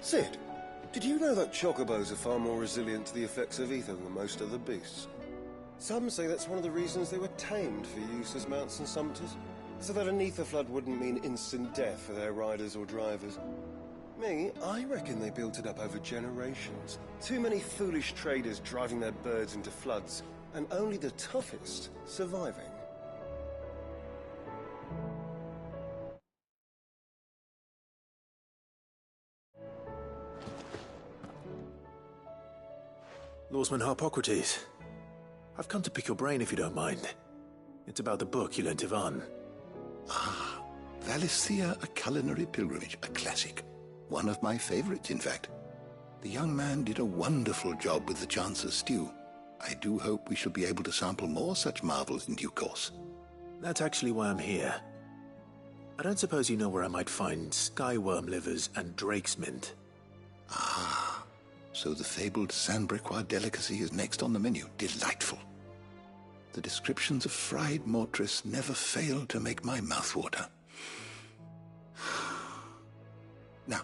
Sid, did you know that chocobos are far more resilient to the effects of ether than most other beasts? Some say that's one of the reasons they were tamed for use as mounts and sumpters, so that an ether flood wouldn't mean instant death for their riders or drivers. Me, I reckon they built it up over generations. Too many foolish traders driving their birds into floods, and only the toughest surviving. Lawsman Harpocrates, I've come to pick your brain if you don't mind. It's about the book you lent Ivan. Ah, Valisthea, A Culinary Pilgrimage, a classic. One of my favorites, in fact. The young man did a wonderful job with the Chance's stew. I do hope we shall be able to sample more such marvels in due course. That's actually why I'm here. I don't suppose you know where I might find skyworm livers and drake's mint. Ah, so the fabled Sandbrequois delicacy is next on the menu. Delightful. The descriptions of fried mortris never fail to make my mouth water. Now,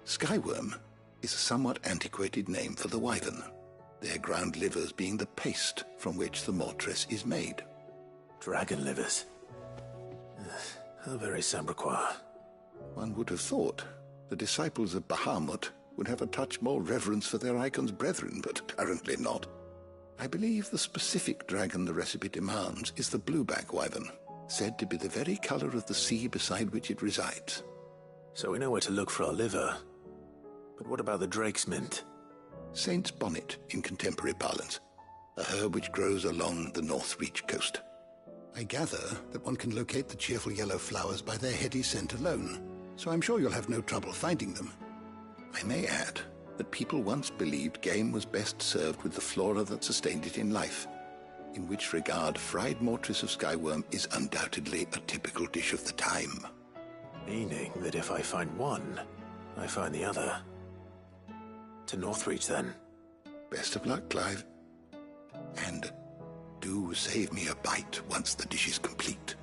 skyworm is a somewhat antiquated name for the wyvern, their ground livers being the paste from which the mortris is made. Dragon livers. How very Sandbrequois. One would have thought the disciples of Bahamut would have a touch more reverence for their icon's brethren, but apparently not. I believe the specific dragon the recipe demands is the blueback wyvern, said to be the very color of the sea beside which it resides. So we know where to look for our liver. But what about the drake's mint? Saint's bonnet in contemporary parlance, a herb which grows along the North Reach coast. I gather that one can locate the cheerful yellow flowers by their heady scent alone, so I'm sure you'll have no trouble finding them. I may add that people once believed game was best served with the flora that sustained it in life, in which regard fried mortris of skyworm is undoubtedly a typical dish of the time. Meaning that if I find one, I find the other. To Northreach, then. Best of luck, Clive. And do save me a bite once the dish is complete.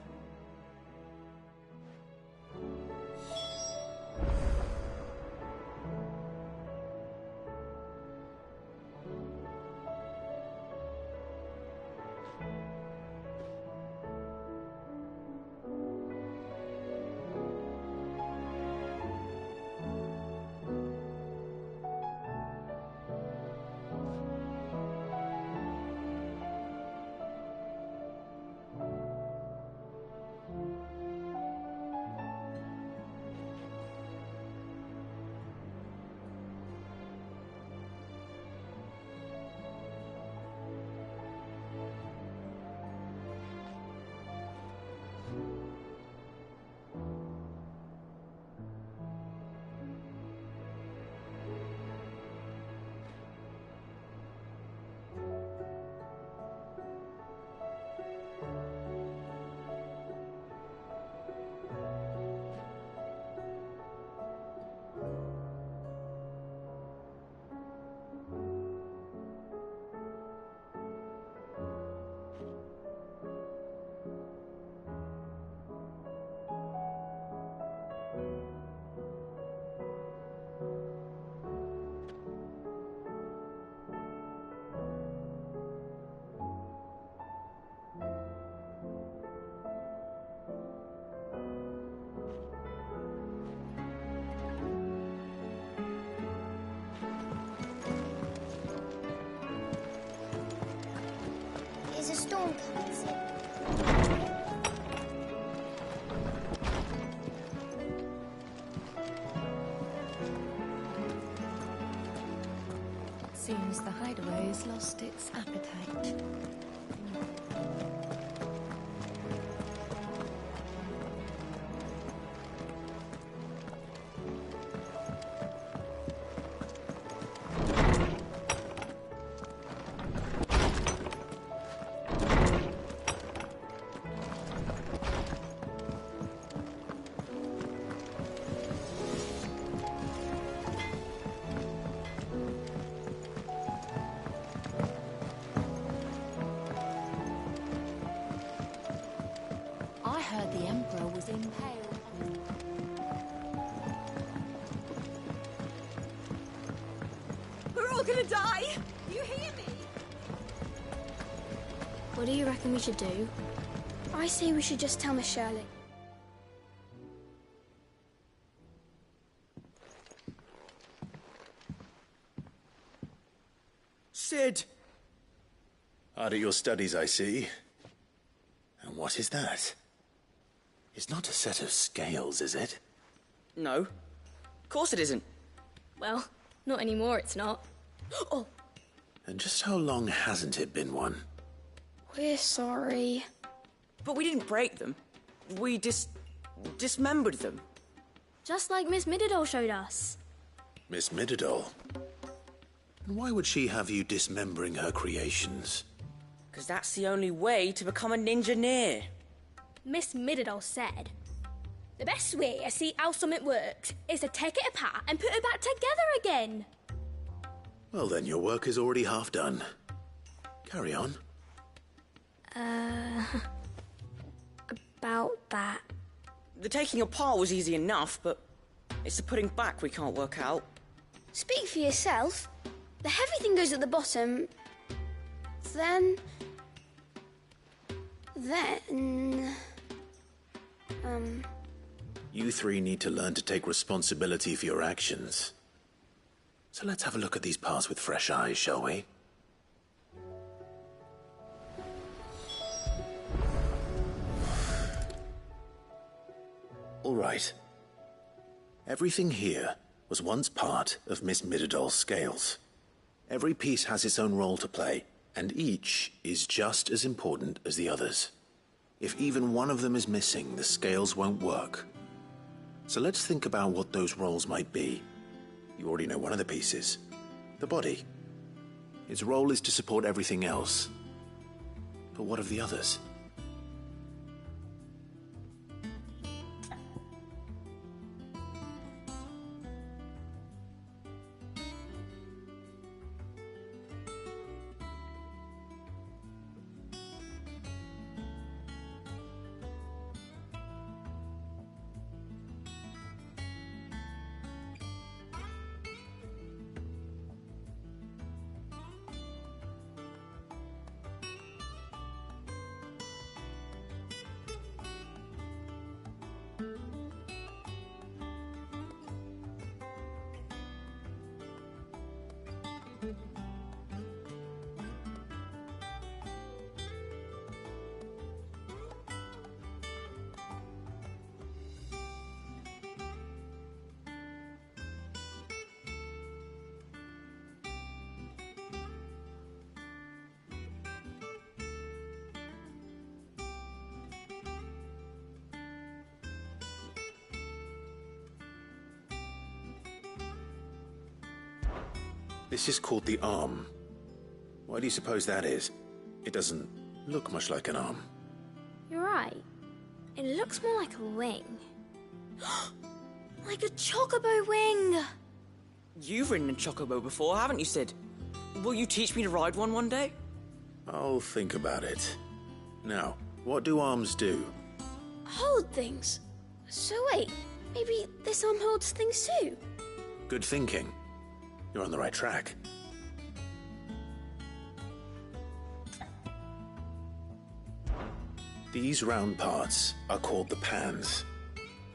Is a storm coming, Sid? Seems the hideaway has lost its appetite. I heard the Emperor was impaled. gonna die! You hear me? What do you reckon we should do? I say we should just tell Miss Shirley. Sid! Hard at your studies, I see. And what is that? It's not a set of scales, is it? No. Of course it isn't. Well, not anymore, it's not. Oh! And just how long hasn't it been one? We're sorry. But we didn't break them. We dismembered them. Just like Miss Mididol showed us. Miss Mididol? And why would she have you dismembering her creations? Because that's the only way to become a ninja-neer. Miss Mididol said, the best way to see how something works is to take it apart and put it back together again. Well then, your work is already half done. Carry on. About that. The taking apart was easy enough, but it's the putting back we can't work out. Speak for yourself. The heavy thing goes at the bottom. Then... You three need to learn to take responsibility for your actions. So let's have a look at these parts with fresh eyes, shall we? All right. Everything here was once part of Miss Mididol's scales. Every piece has its own role to play, and each is just as important as the others. If even one of them is missing, the scales won't work. So let's think about what those roles might be. You already know one of the pieces. The body. Its role is to support everything else. But what of the others? This is called the arm. Why do you suppose that is? It doesn't look much like an arm. You're right. It looks more like a wing. Like a chocobo wing! You've ridden a chocobo before, haven't you, Sid? Will you teach me to ride one day? I'll think about it. Now, what do arms do? Hold things. So wait, maybe this arm holds things too? Good thinking. You're on the right track. These round parts are called the pans.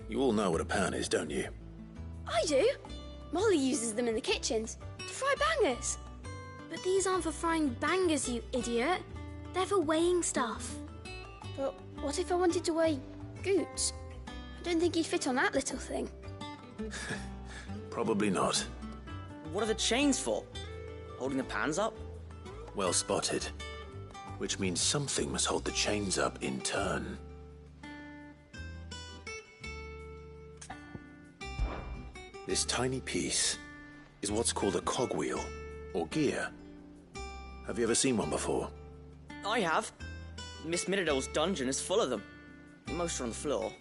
You all know what a pan is, don't you? I do. Molly uses them in the kitchens to fry bangers. But these aren't for frying bangers, you idiot. They're for weighing stuff. But what if I wanted to weigh Goots? I don't think he'd fit on that little thing. Probably not. What are the chains for? Holding the pans up? Well spotted. Which means something must hold the chains up in turn. This tiny piece is what's called a cogwheel, or gear. Have you ever seen one before? I have. Miss Mididol's dungeon is full of them. Most are on the floor.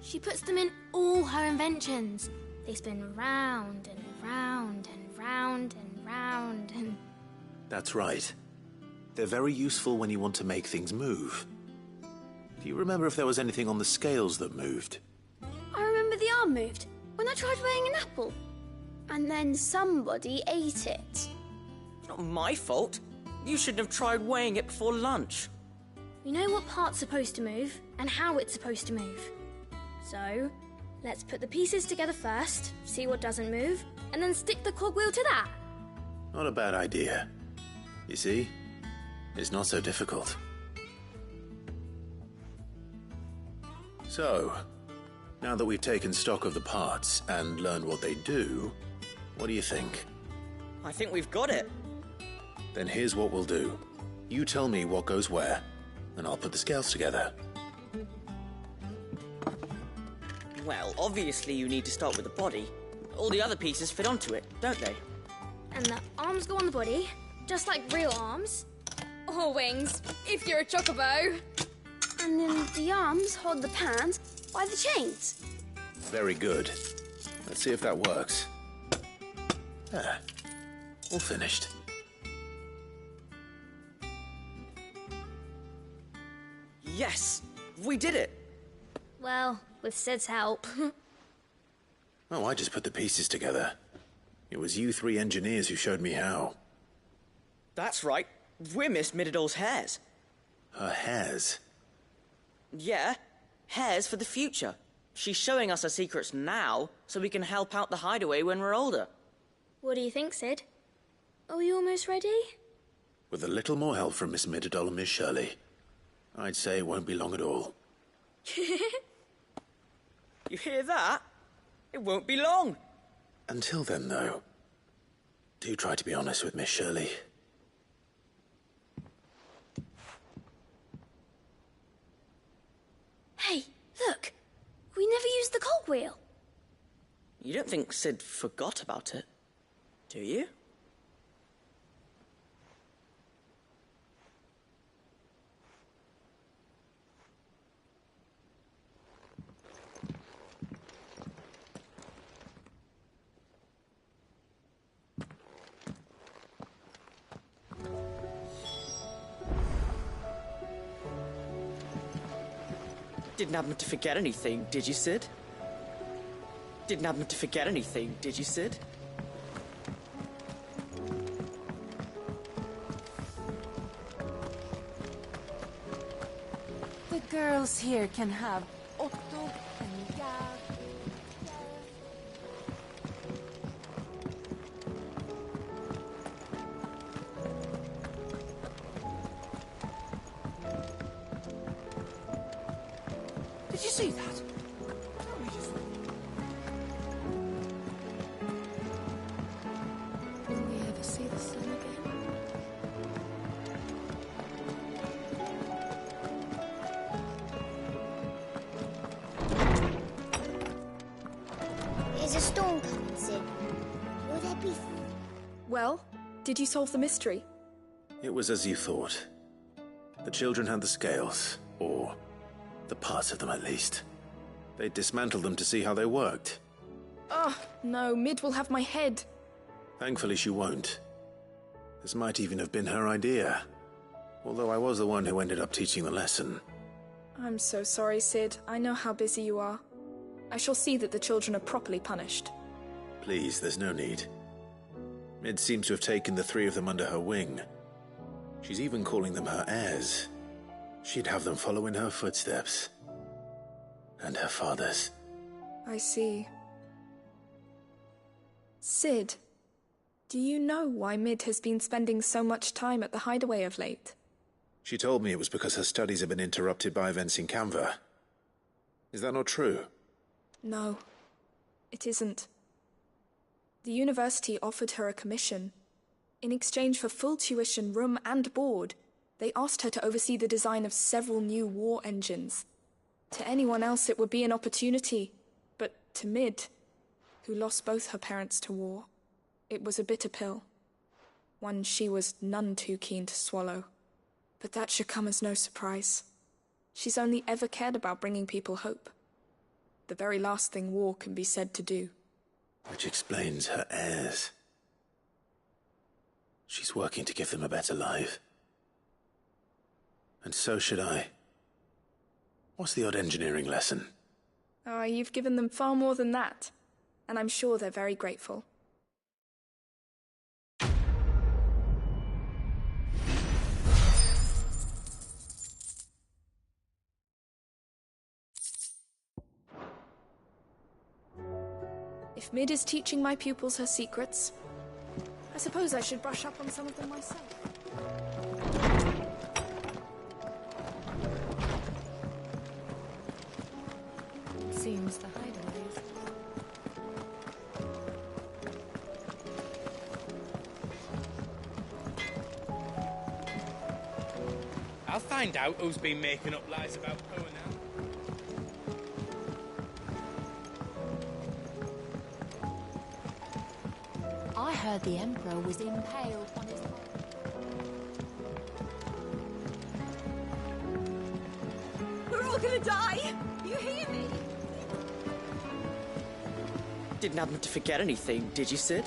She puts them in all her inventions. They spin round and round and round and round and... That's right. They're very useful when you want to make things move. Do you remember if there was anything on the scales that moved? I remember the arm moved when I tried weighing an apple. And then somebody ate it. Not my fault. You shouldn't have tried weighing it before lunch. We know what part's supposed to move and how it's supposed to move. So, let's put the pieces together first, see what doesn't move, and then stick the cogwheel to that. Not a bad idea. You see? It's not so difficult. So, now that we've taken stock of the parts and learned what they do, what do you think? I think we've got it. Then here's what we'll do. You tell me what goes where, and I'll put the scales together. Well, obviously you need to start with the body. All the other pieces fit onto it, don't they? And the arms go on the body, just like real arms. Or wings, if you're a chocobo. And then the arms hold the pans by the chains. Very good. Let's see if that works. Ah, all finished. Yes! We did it! Well, with Sid's help. Oh, I just put the pieces together. It was you three engineers who showed me how. That's right. We're Miss Mididol's hairs. Her hairs? Yeah, hairs for the future. She's showing us her secrets now, so we can help out the hideaway when we're older. What do you think, Sid? Are we almost ready? With a little more help from Miss Mididol and Miss Shirley, I'd say it won't be long at all. You hear that? It won't be long. Until then, though, do try to be honest with Miss Shirley. Hey, look! We never used the cogwheel. You don't think Sid forgot about it, do you? Didn't happen to forget anything, did you, Sid? Didn't happen to forget anything, did you, Sid? The girls here can have Otto and Gav. Did you see that? Will we ever see the sun again? There's a storm coming, Sid. Will there be... Well, did you solve the mystery? It was as you thought. The children had the scales, or the parts of them at least. They dismantled them to see how they worked. Oh, no, Mid will have my head. Thankfully she won't. This might even have been her idea. Although I was the one who ended up teaching the lesson. I'm so sorry, Sid. I know how busy you are. I shall see that the children are properly punished. Please, there's no need. Mid seems to have taken the three of them under her wing. She's even calling them her heirs. She'd have them follow in her footsteps. And her father's. I see. Sid, do you know why Mid has been spending so much time at the hideaway of late? She told me it was because her studies have been interrupted by events in Canva. Is that not true? No, it isn't. The university offered her a commission. In exchange for full tuition, room and board, they asked her to oversee the design of several new war engines. To anyone else it would be an opportunity, but to Mid, who lost both her parents to war, it was a bitter pill. One she was none too keen to swallow. But that should come as no surprise. She's only ever cared about bringing people hope. The very last thing war can be said to do. Which explains her heirs. She's working to give them a better life. And so should I. What's the odd engineering lesson? Ah, you've given them far more than that. And I'm sure they're very grateful. If Mid is teaching my pupils her secrets, I suppose I should brush up on some of them myself. It seems the hideaways. I'll find out who's been making up lies about Poe now. I heard the Emperor was impaled on his... We're all gonna die! You hear me? Didn't happen to forget anything, did you, Sid?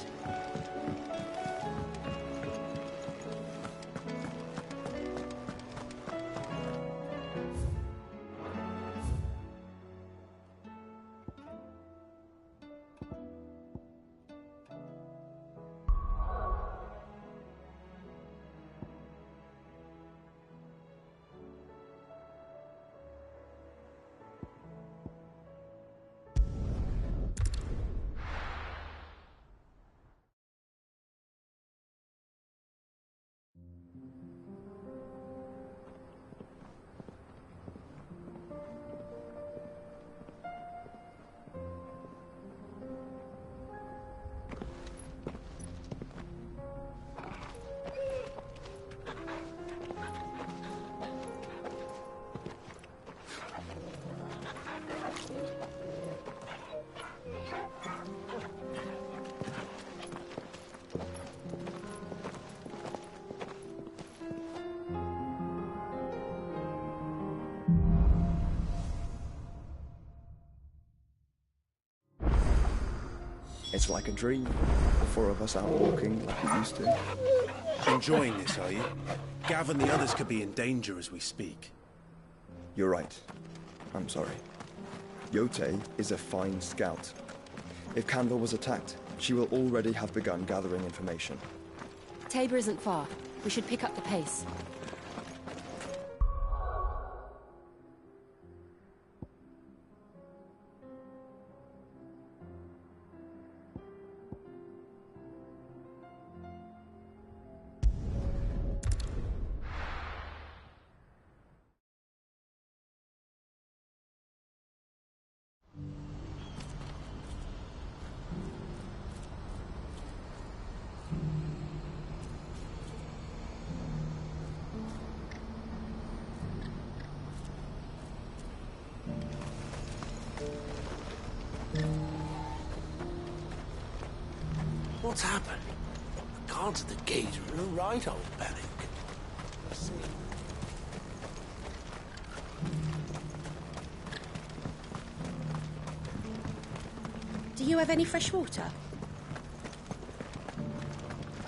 It's like a dream. The four of us out walking like we used to. Enjoying this, are you? Gav and the others could be in danger as we speak. You're right. I'm sorry. Yote is a fine scout. If Kandor was attacked, she will already have begun gathering information. Tabor isn't far. We should pick up the pace. What's happened? The guards at the gate are in a right old panic. Let's see. Do you have any fresh water?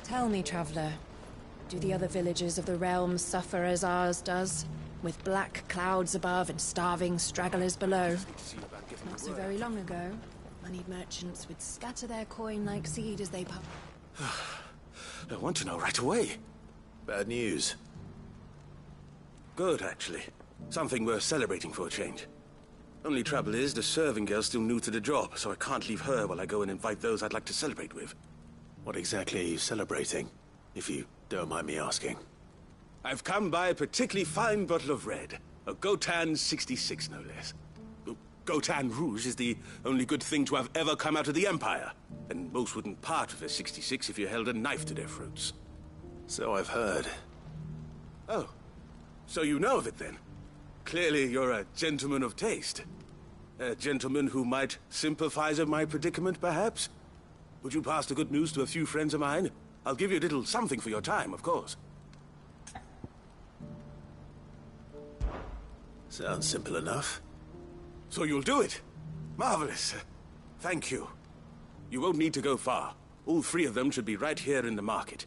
Tell me, traveller, do the other villages of the realm suffer as ours does? With black clouds above and starving stragglers below? Not so very long ago, moneyed merchants would scatter their coin like seed as they I want to know right away. Bad news. Good, actually. Something worth celebrating for a change. Only trouble is, the serving girl's still new to the job, so I can't leave her while I go and invite those I'd like to celebrate with. What exactly are you celebrating, if you don't mind me asking? I've come by a particularly fine bottle of red. A Gotan 66, no less. Gotan Rouge is the only good thing to have ever come out of the Empire. And most wouldn't part with a 66 if you held a knife to their throats. So I've heard. Oh, so you know of it then? Clearly you're a gentleman of taste. A gentleman who might sympathize with my predicament, perhaps? Would you pass the good news to a few friends of mine? I'll give you a little something for your time, of course. Sounds simple enough. So you'll do it? Marvelous. Thank you. You won't need to go far. All three of them should be right here in the market.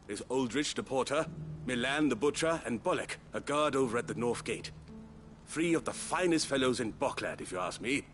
There's Aldrich the porter, Milan the butcher, and Bolek, a guard over at the north gate. Three of the finest fellows in Boklad, if you ask me.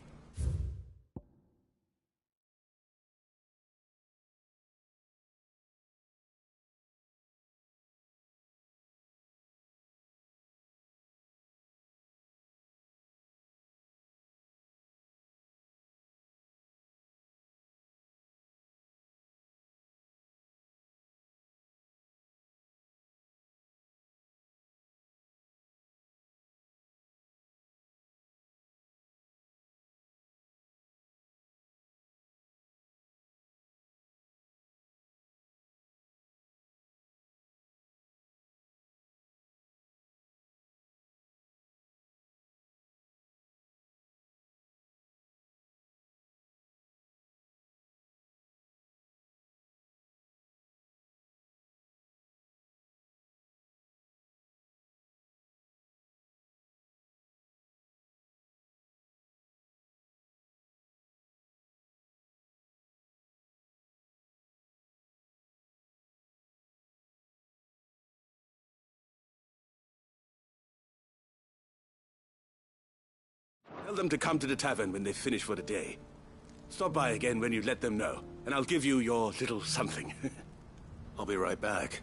Tell them to come to the tavern when they've finished for the day. Stop by again when you let them know, and I'll give you your little something. I'll be right back.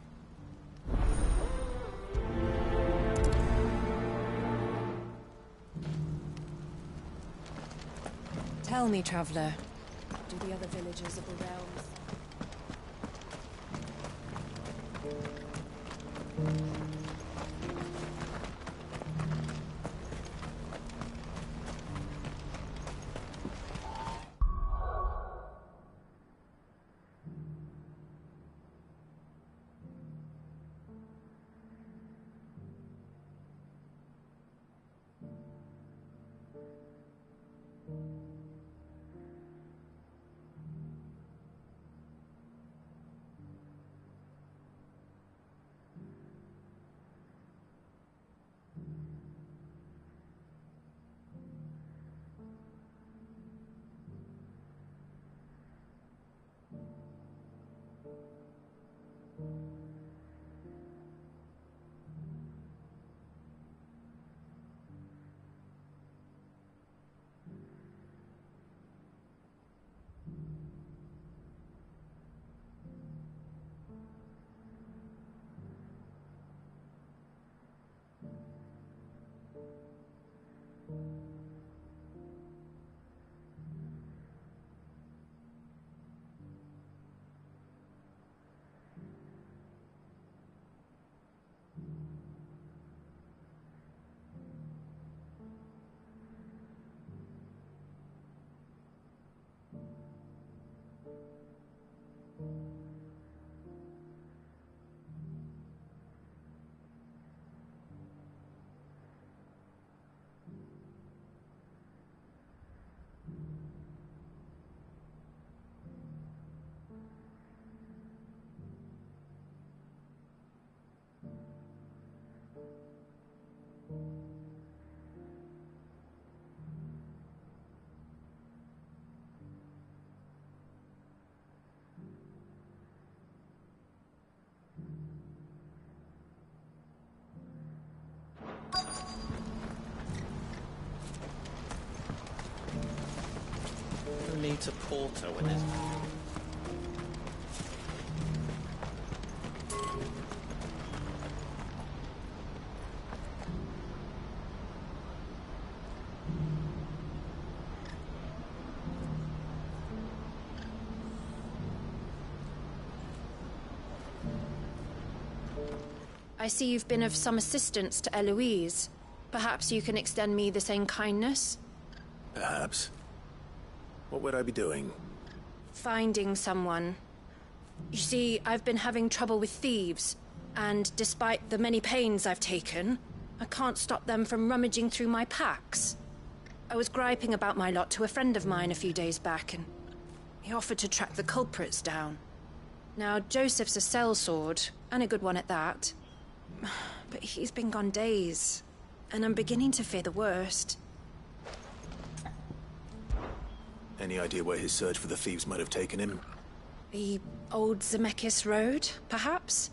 Tell me, traveler, do the other villagers of the realms... Who needs a porter when there's... I see you've been of some assistance to Eloise. Perhaps you can extend me the same kindness? Perhaps. What would I be doing? Finding someone. You see, I've been having trouble with thieves, and despite the many pains I've taken, I can't stop them from rummaging through my packs. I was griping about my lot to a friend of mine a few days back, and he offered to track the culprits down. Now, Joseph's a sellsword, and a good one at that. But he's been gone days, and I'm beginning to fear the worst. Any idea where his search for the thieves might have taken him? The old Zemeckis Road, perhaps?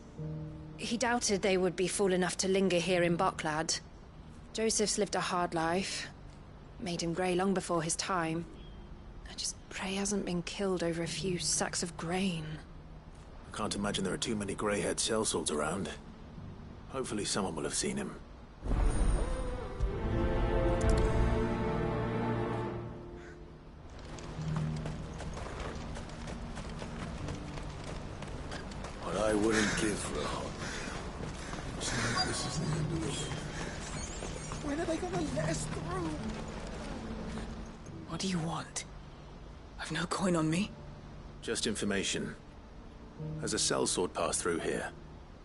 He doubted they would be fool enough to linger here in Boklad. Joseph's lived a hard life. Made him grey long before his time. I just pray he hasn't been killed over a few sacks of grain. I can't imagine there are too many grey-haired sellswords around. Hopefully someone will have seen him. What I wouldn't give for a hot meal. Seems like this is the end of the world. When are they gonna let us through? What do you want? I've no coin on me. Just information. Has a sellsword passed through here?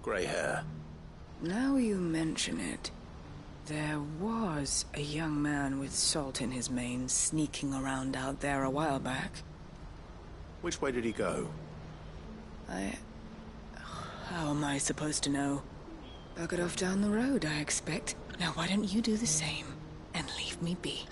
Grey hair. Now you mention it, there was a young man with salt in his mane sneaking around out there a while back. Which way did he go? How am I supposed to know? Buggered off down the road, I expect. Now why don't you do the same and leave me be?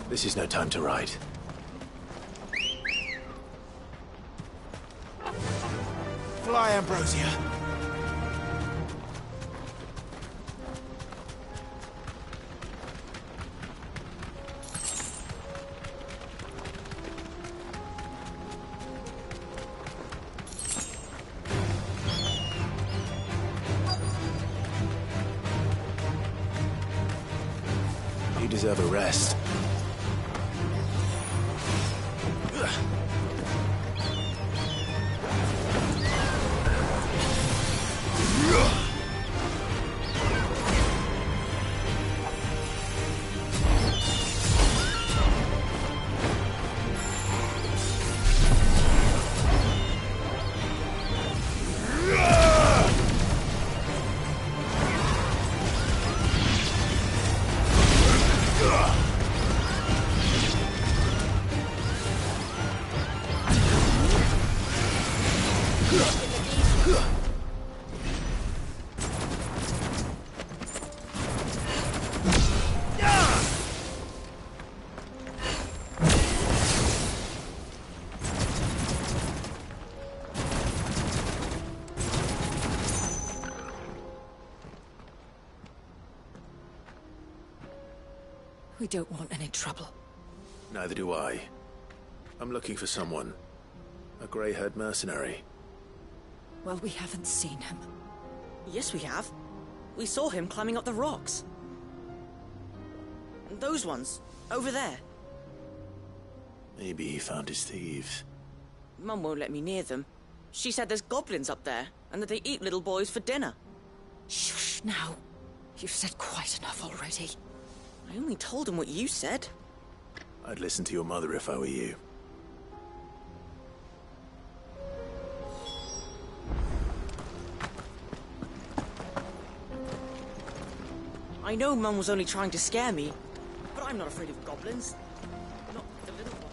This is no time to ride. Fly, Ambrosia. You deserve a rest. We don't want any trouble. Neither do I. I'm looking for someone. A grey-haired mercenary. Well, we haven't seen him. Yes, we have. We saw him climbing up the rocks. Those ones, over there. Maybe he found his thieves. Mum won't let me near them. She said there's goblins up there, and that they eat little boys for dinner. Shush now. You've said quite enough already. I only told him what you said. I'd listen to your mother if I were you. I know Mum was only trying to scare me, but I'm not afraid of goblins. Not the little one.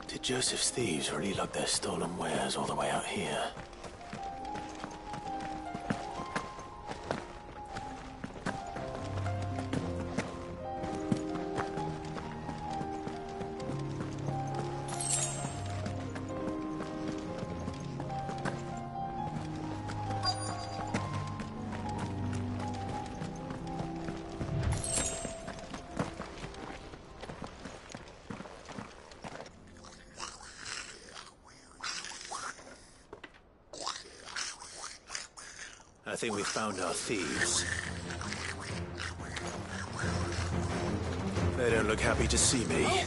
Did Joseph's thieves really lug their stolen wares all the way out here? I think we found our thieves. They don't look happy to see me.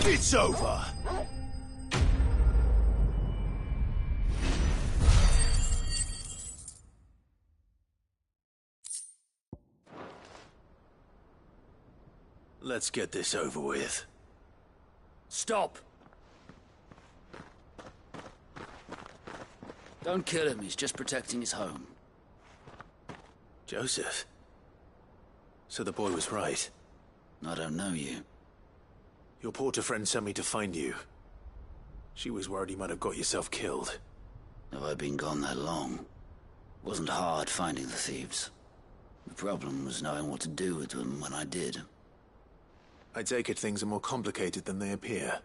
It's over. Let's get this over with. Stop! Don't kill him, he's just protecting his home. Joseph? So the boy was right. I don't know you. Your porter friend sent me to find you. She was worried you might have got yourself killed. Have I been gone that long? Wasn't hard finding the thieves. The problem was knowing what to do with them when I did. I take it things are more complicated than they appear.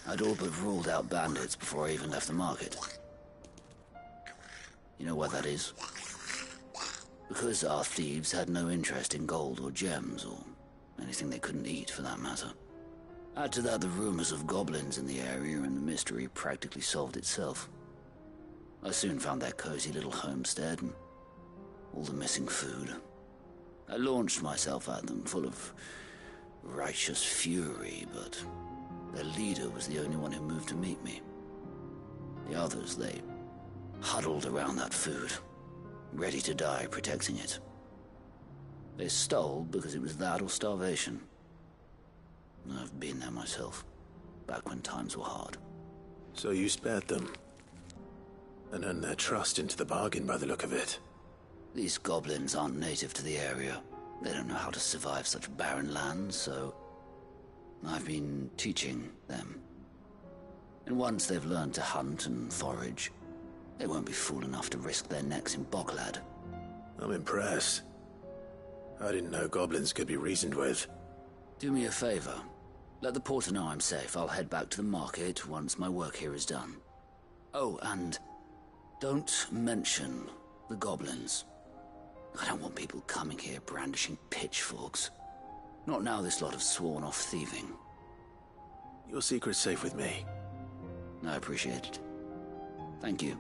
I'd all but ruled out bandits before I even left the market. You know why that is? Because our thieves had no interest in gold or gems, or anything they couldn't eat for that matter. Add to that the rumors of goblins in the area, and the mystery practically solved itself. I soon found their cozy little homestead, and all the missing food. I launched myself at them, full of righteous fury, but their leader was the only one who moved to meet me. The others, they huddled around that food, ready to die protecting it. They stole because it was that or starvation. I've been there myself, back when times were hard. So you spared them, and earned their trust into the bargain by the look of it. These goblins aren't native to the area. They don't know how to survive such barren lands, so I've been teaching them. And once they've learned to hunt and forage, they won't be fool enough to risk their necks in Bocklad. I'm impressed. I didn't know goblins could be reasoned with. Do me a favor. Let the porter know I'm safe. I'll head back to the market once my work here is done. Oh, and don't mention the goblins. I don't want people coming here brandishing pitchforks. Not now this lot have sworn off thieving. Your secret's safe with me. I appreciate it. Thank you.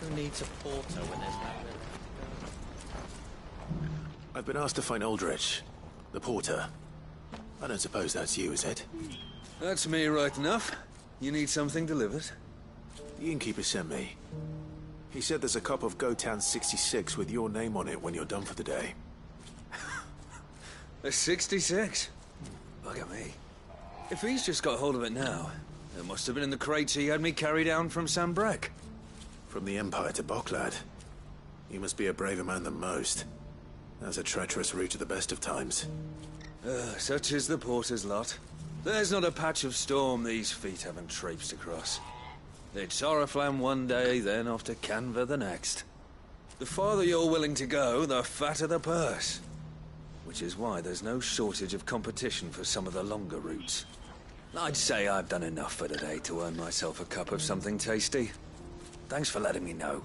Who needs a porter when there's no... I've been asked to find Aldrich, the porter. I don't suppose that's you, is it? That's me right enough. You need something delivered? The innkeeper sent me. He said there's a cup of Gotown 66 with your name on it when you're done for the day. A 66? Look at me. If he's just got hold of it now, it must have been in the crates he had me carry down from Sambrek. From the Empire to Bocklad. You must be a braver man than most. That's a treacherous route at the best of times. Such is the porter's lot. There's not a patch of storm these feet haven't traipsed across. It's Oriflamme one day, then off to Canva the next. The farther you're willing to go, the fatter the purse. Which is why there's no shortage of competition for some of the longer routes. I'd say I've done enough for today to earn myself a cup of something tasty. Thanks for letting me know.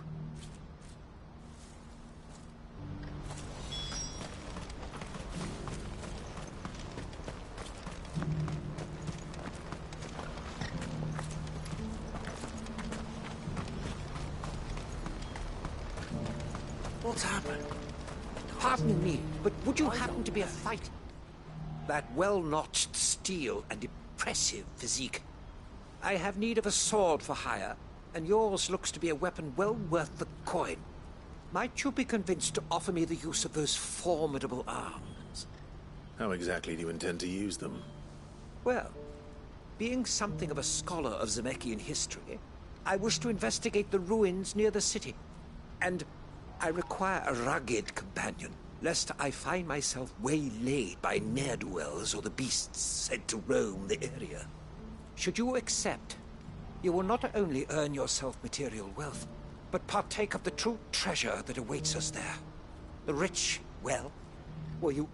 What's happened? Pardon me, but would you happen to be a fighter? That well-notched steel and impressive physique. I have need of a sword for hire, and yours looks to be a weapon well worth the coin. Might you be convinced to offer me the use of those formidable arms? How exactly do you intend to use them? Well, being something of a scholar of Zemeckhian history, I wish to investigate the ruins near the city, and I require a rugged companion, lest I find myself waylaid by ne'er-do-wells or the beasts said to roam the area. Should you accept, you will not only earn yourself material wealth, but partake of the true treasure that awaits us there. The rich, well, will you...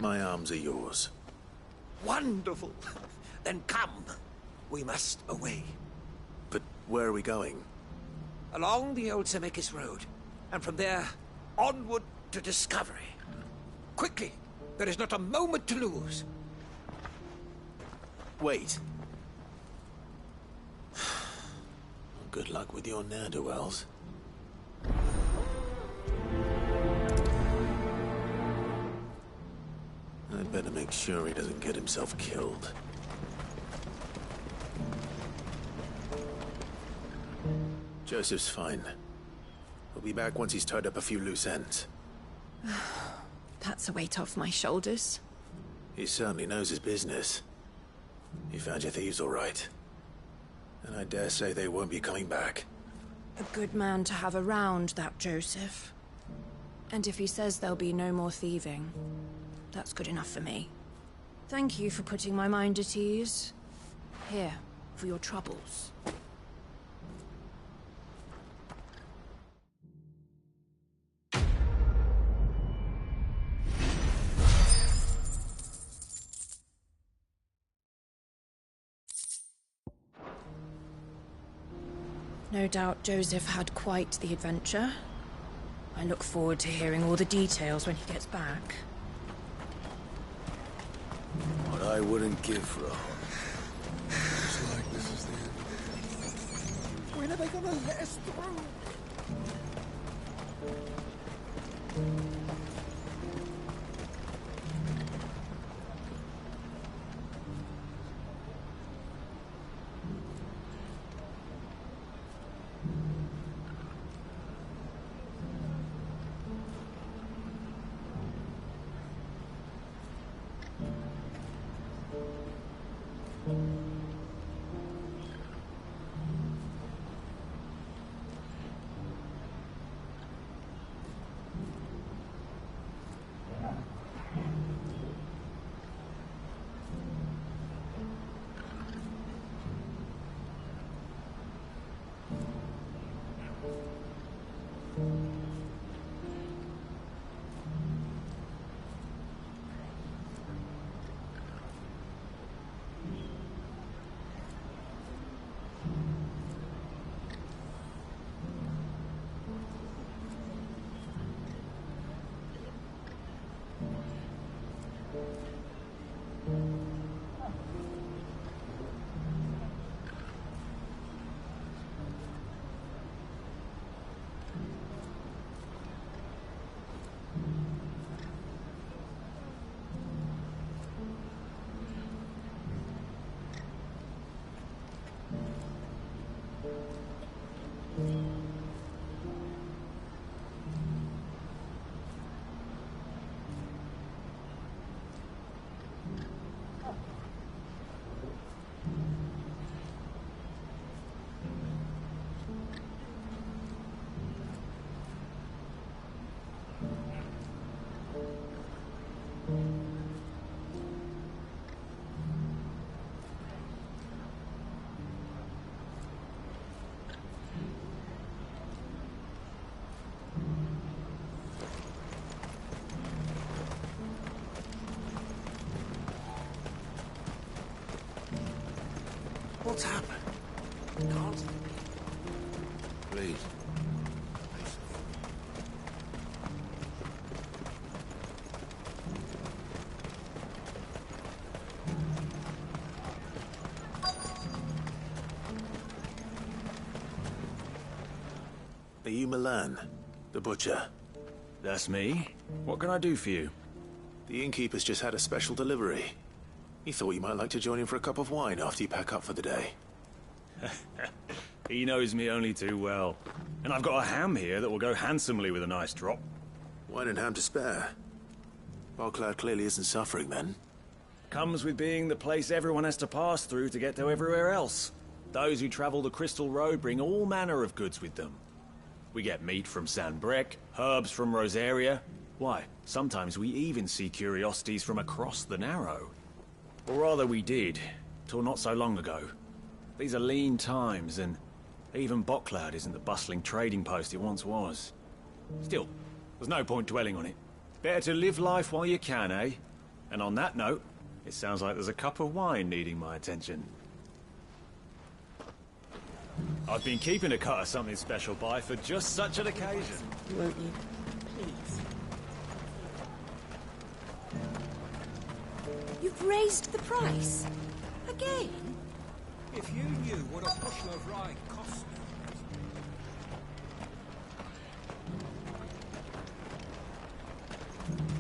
My arms are yours. Wonderful! Then come. We must away. But where are we going? Along the old Zemeckis Road, and from there, onward to discovery. Quickly! There is not a moment to lose. Wait. Good luck with your ne'er-do-wells. I'd better make sure he doesn't get himself killed. Joseph's fine. He'll be back once he's tied up a few loose ends. That's a weight off my shoulders. He certainly knows his business. He found your thieves all right. And I dare say they won't be coming back. A good man to have around, that Joseph. And if he says there'll be no more thieving, that's good enough for me. Thank you for putting my mind at ease. Here, for your troubles. No doubt Joseph had quite the adventure. I look forward to hearing all the details when he gets back. What I wouldn't give for a home. Looks like this is the end. When are they gonna let us through? Please. Are you Milan, the butcher? That's me. What can I do for you? The innkeeper's just had a special delivery. He thought you might like to join him for a cup of wine after you pack up for the day. He knows me only too well. And I've got a ham here that will go handsomely with a nice drop. Wine and ham to spare. Bogcloud clearly isn't suffering, then. Comes with being the place everyone has to pass through to get to everywhere else. Those who travel the Crystal Road bring all manner of goods with them. We get meat from San Brec, herbs from Rosaria. Why, sometimes we even see curiosities from across the Narrow. Or rather we did, till not so long ago. These are lean times, and even Bogcloud isn't the bustling trading post it once was. Still, there's no point dwelling on it. Better to live life while you can, eh? And on that note, it sounds like there's a cup of wine needing my attention. I've been keeping a cut of something special by for just such an occasion. Won't you? Please. You've raised the price? Again? If you knew what a bushel of rye cost me.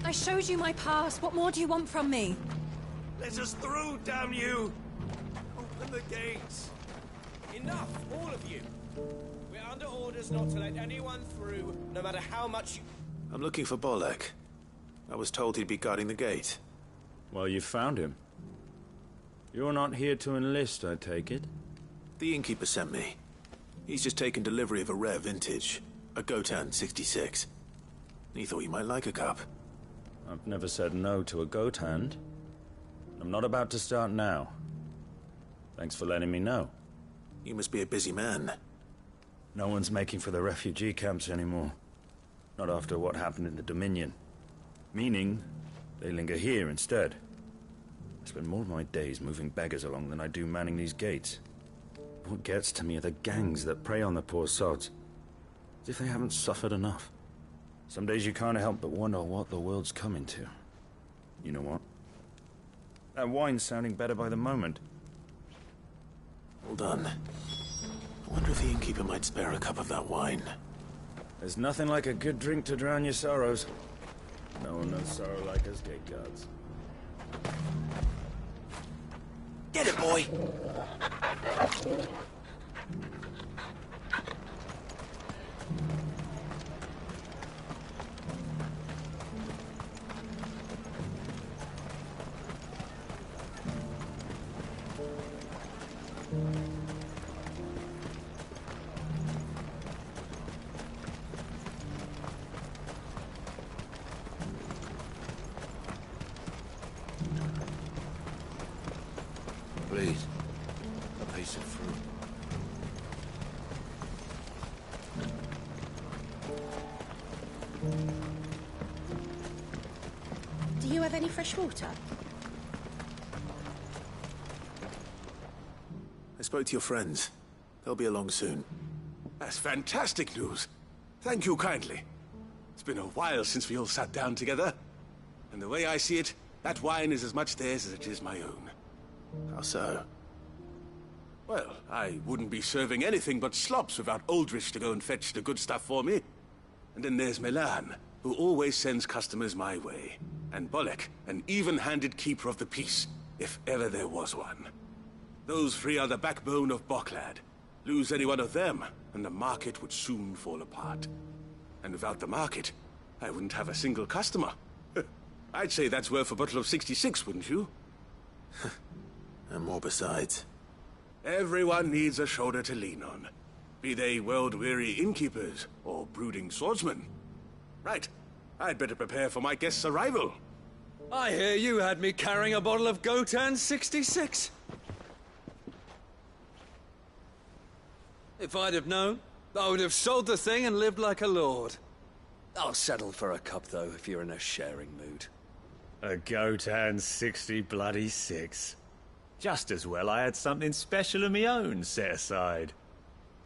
I showed you my pass. What more do you want from me? Let us through, damn you! Open the gates! Enough, all of you! We're under orders not to let anyone through, no matter how much you... I'm looking for Bolek. I was told he'd be guarding the gate. Well, you found him. You're not here to enlist, I take it? The innkeeper sent me. He's just taken delivery of a rare vintage, a Gotan 66. He thought you might like a cup. I've never said no to a goat hand. I'm not about to start now. Thanks for letting me know. You must be a busy man. No one's making for the refugee camps anymore. Not after what happened in the Dominion. Meaning, they linger here instead. I spend more of my days moving beggars along than I do manning these gates. What gets to me are the gangs that prey on the poor sods. As if they haven't suffered enough. Some days you can't help but wonder what the world's coming to. You know what? That wine's sounding better by the moment. Hold on. I wonder if the innkeeper might spare a cup of that wine. There's nothing like a good drink to drown your sorrows. No one knows sorrow like us gate guards. Get it, boy! Please. A piece of fruit. Do you have any fresh water? I spoke to your friends. They'll be along soon. That's fantastic news. Thank you kindly. It's been a while since we all sat down together. And the way I see it, that wine is as much theirs as it is my own. How so? Well, I wouldn't be serving anything but slops without Aldrich to go and fetch the good stuff for me. And then there's Milan, who always sends customers my way. And Bolek, an even-handed keeper of the peace, if ever there was one. Those three are the backbone of Bogcloud. Lose any one of them, and the market would soon fall apart. And without the market, I wouldn't have a single customer. I'd say that's worth a bottle of 66, wouldn't you? And more besides. Everyone needs a shoulder to lean on. Be they world-weary innkeepers or brooding swordsmen. Right. I'd better prepare for my guest's arrival. I hear you had me carrying a bottle of Gotan 66. If I'd have known, I would have sold the thing and lived like a lord. I'll settle for a cup, though, if you're in a sharing mood. A Gotan 60 bloody 6. Just as well I had something special of my own set aside.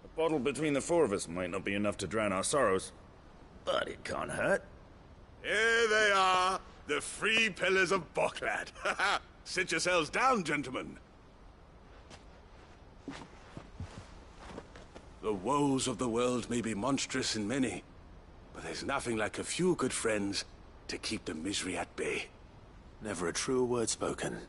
A bottle between the four of us might not be enough to drown our sorrows, but it can't hurt. Here they are, the free pillars of Boklad. Sit yourselves down, gentlemen. The woes of the world may be monstrous in many, but there's nothing like a few good friends to keep the misery at bay. Never a truer word spoken.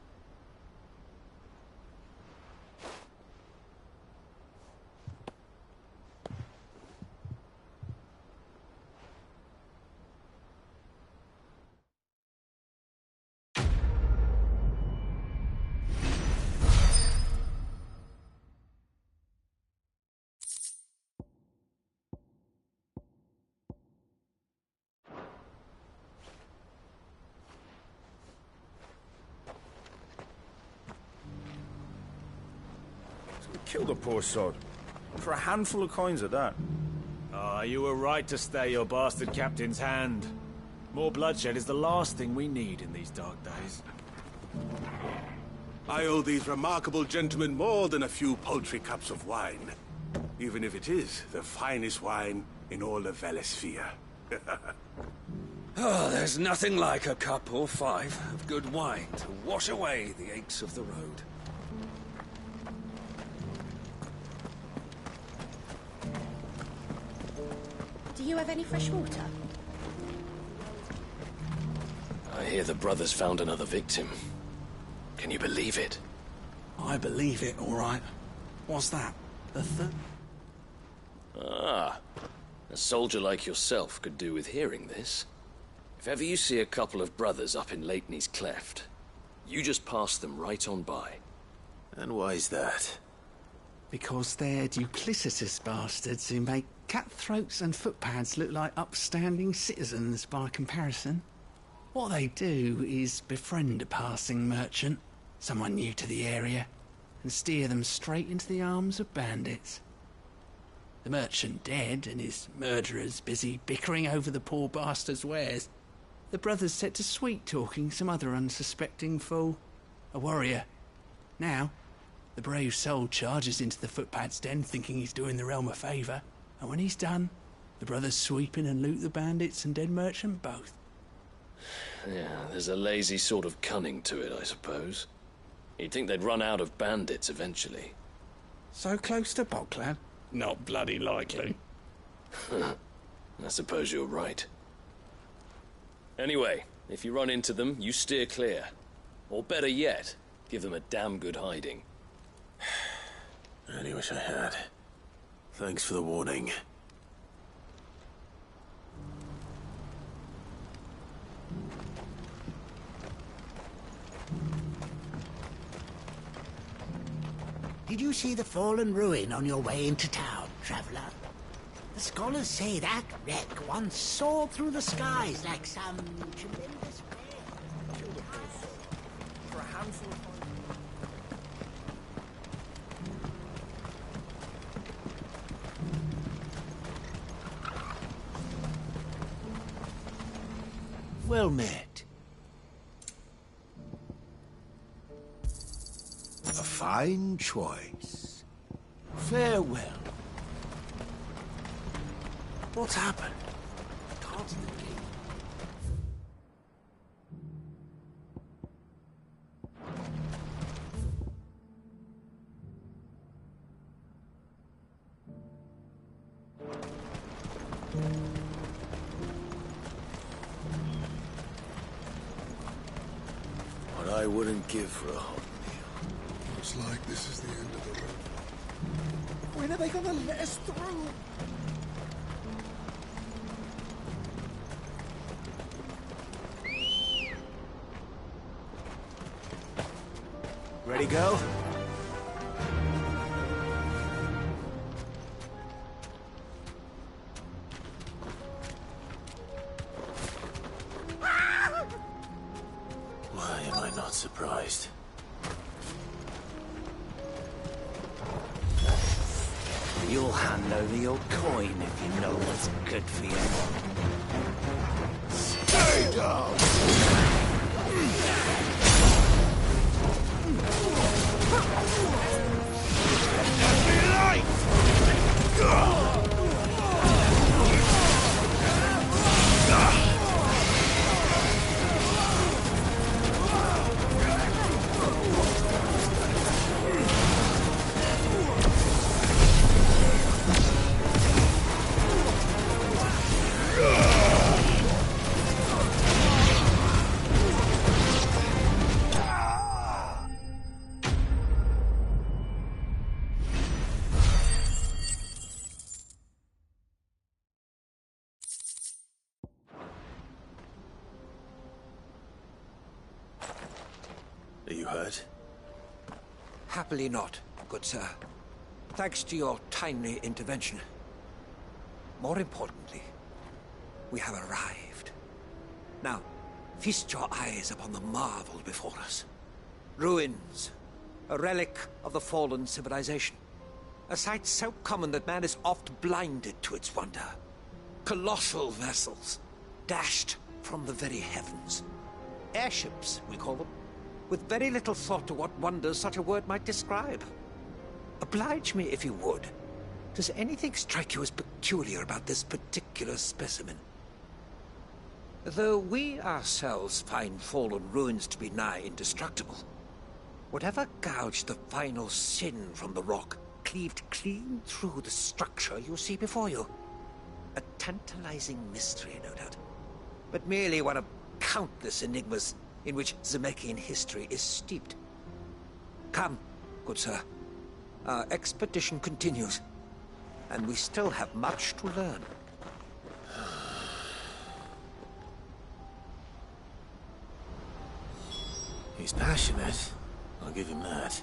Kill the poor sod. For a handful of coins at that. Ah, you were right to stay your bastard captain's hand. More bloodshed is the last thing we need in these dark days. I owe these remarkable gentlemen more than a few paltry cups of wine, even if it is the finest wine in all of Valesphere. Oh, there's nothing like a cup or five of good wine to wash away the aches of the road. Do you have any fresh water? I hear the brothers found another victim. Can you believe it? I believe it, all right. What's that? The third? Ah, a soldier like yourself could do with hearing this. If ever you see a couple of brothers up in Leitney's Cleft, you just pass them right on by. And why's that? Because they're duplicitous bastards who make cutthroats and footpads look like upstanding citizens by comparison. What they do is befriend a passing merchant, someone new to the area, and steer them straight into the arms of bandits. The merchant dead and his murderers busy bickering over the poor bastard's wares. The brothers set to sweet-talking some other unsuspecting fool, a warrior. Now, the brave soul charges into the footpad's den thinking he's doing the realm a favour, and when he's done, the brothers sweep in and loot the bandits and dead merchant both. Yeah, there's a lazy sort of cunning to it, I suppose. You'd think they'd run out of bandits eventually. So close to Boklad? Not bloody likely. I suppose you're right. Anyway, if you run into them, you steer clear. Or better yet, give them a damn good hiding. I only wish I had. Thanks for the warning. Did you see the fallen ruin on your way into town, traveler? The scholars say that wreck once soared through the skies like some tremendous bear. For a handful of Well met. A fine choice. Farewell. What's happened? Cards in the game. What I wouldn't give for a hot meal. Looks like this is the end of the road. When are they gonna let us through? Ready, go? Why am I not surprised? You'll hand over your coin if you know what's good for you. Stay down! Are you hurt? Happily not, good sir. Thanks to your timely intervention. More importantly, we have arrived. Now, feast your eyes upon the marvel before us. Ruins, a relic of the fallen civilization. A sight so common that man is oft blinded to its wonder. Colossal vessels, dashed from the very heavens. Airships, we call them, with very little thought to what wonders such a word might describe. Oblige me if you would. Does anything strike you as peculiar about this particular specimen? Though we ourselves find fallen ruins to be nigh indestructible, whatever gouged the final sin from the rock cleaved clean through the structure you see before you. A tantalizing mystery, no doubt, but merely one of countless enigmas in which Zemeckis history is steeped. Come, good sir. Our expedition continues, and we still have much to learn. He's passionate. I'll give him that.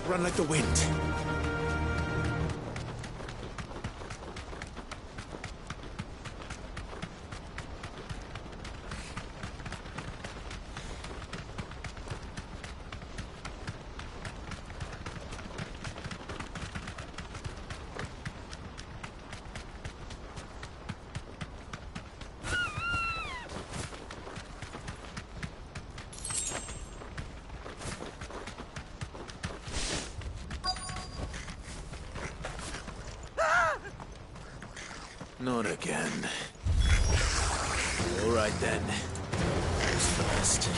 Run like the wind. Not again. All right then. Who's first?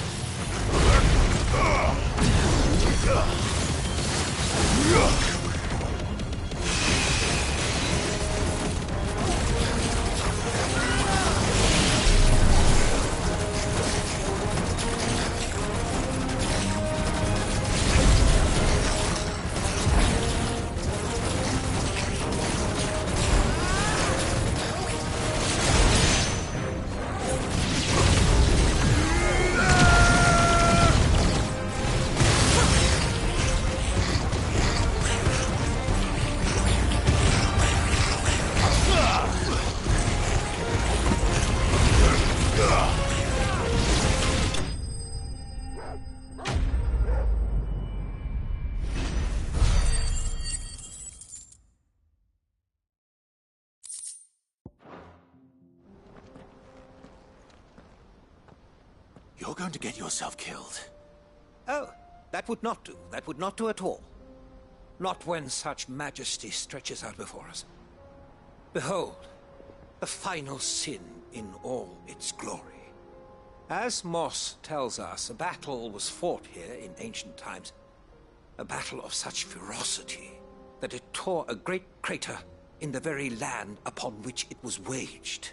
You're going to get yourself killed. Oh, that would not do. That would not do at all. Not when such majesty stretches out before us. Behold, the final sin in all its glory. As Moss tells us, a battle was fought here in ancient times. A battle of such ferocity that it tore a great crater in the very land upon which it was waged.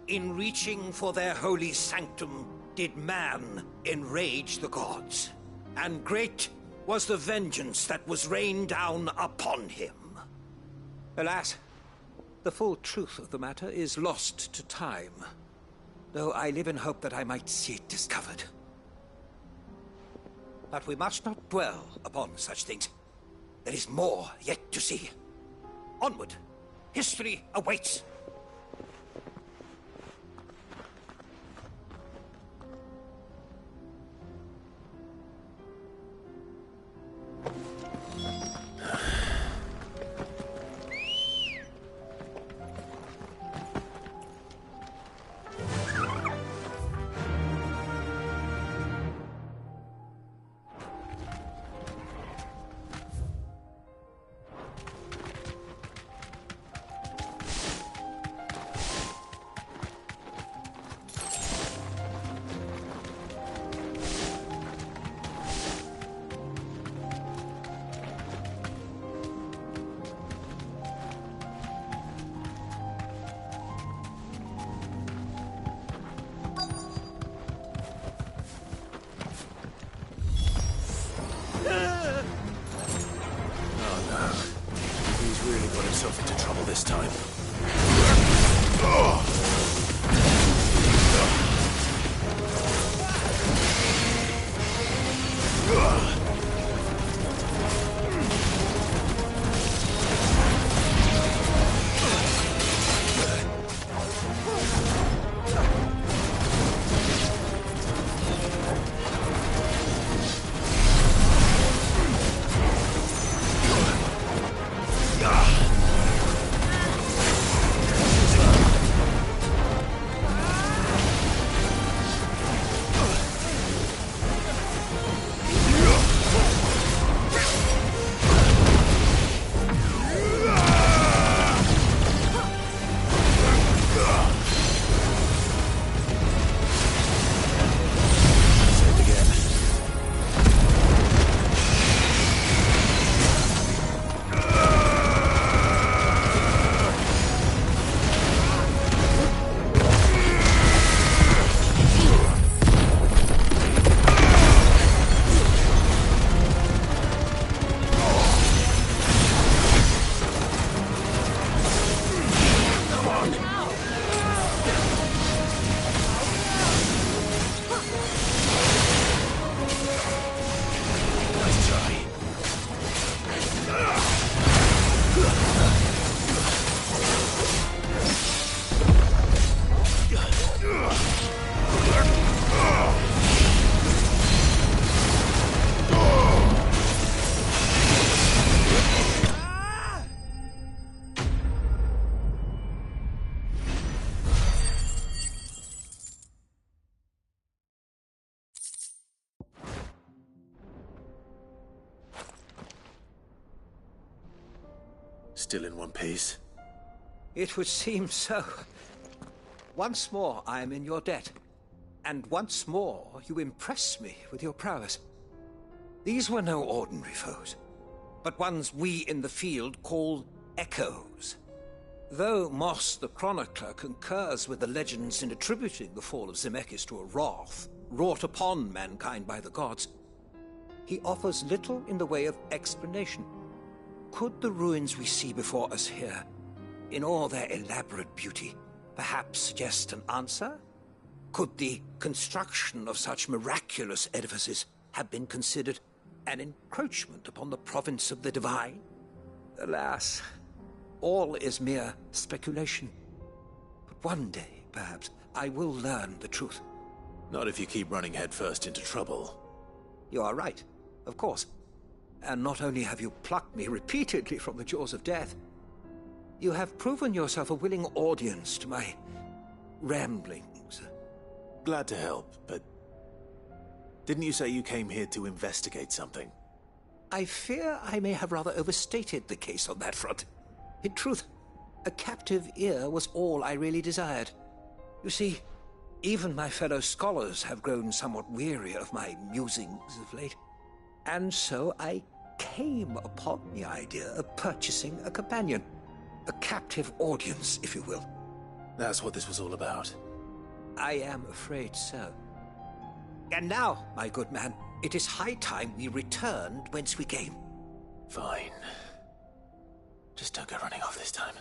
In reaching for their holy sanctum, did man enrage the gods, and great was the vengeance that was rained down upon him. Alas, the full truth of the matter is lost to time, though I live in hope that I might see it discovered. But we must not dwell upon such things. There is more yet to see. Onward! History awaits! Still in one piece? It would seem so. Once more I am in your debt, and once more you impress me with your prowess. These were no ordinary foes, but ones we in the field call echoes. Though Moss the Chronicler concurs with the legends in attributing the fall of Zemeckis to a wrath wrought upon mankind by the gods, he offers little in the way of explanation. Could the ruins we see before us here, in all their elaborate beauty, perhaps suggest an answer? Could the construction of such miraculous edifices have been considered an encroachment upon the province of the divine? Alas, all is mere speculation. But one day, perhaps, I will learn the truth. Not if you keep running headfirst into trouble. You are right, of course. And not only have you plucked me repeatedly from the jaws of death, you have proven yourself a willing audience to my ramblings. Glad to help, but Didn't you say you came here to investigate something? I fear I may have rather overstated the case on that front. In truth, a captive ear was all I really desired. You see, even my fellow scholars have grown somewhat weary of my musings of late. And so I came upon the idea of purchasing a companion. A captive audience, if you will. That's what this was all about. I am afraid so. And now, my good man, it is high time we returned whence we came. Fine. Just don't go running off this time.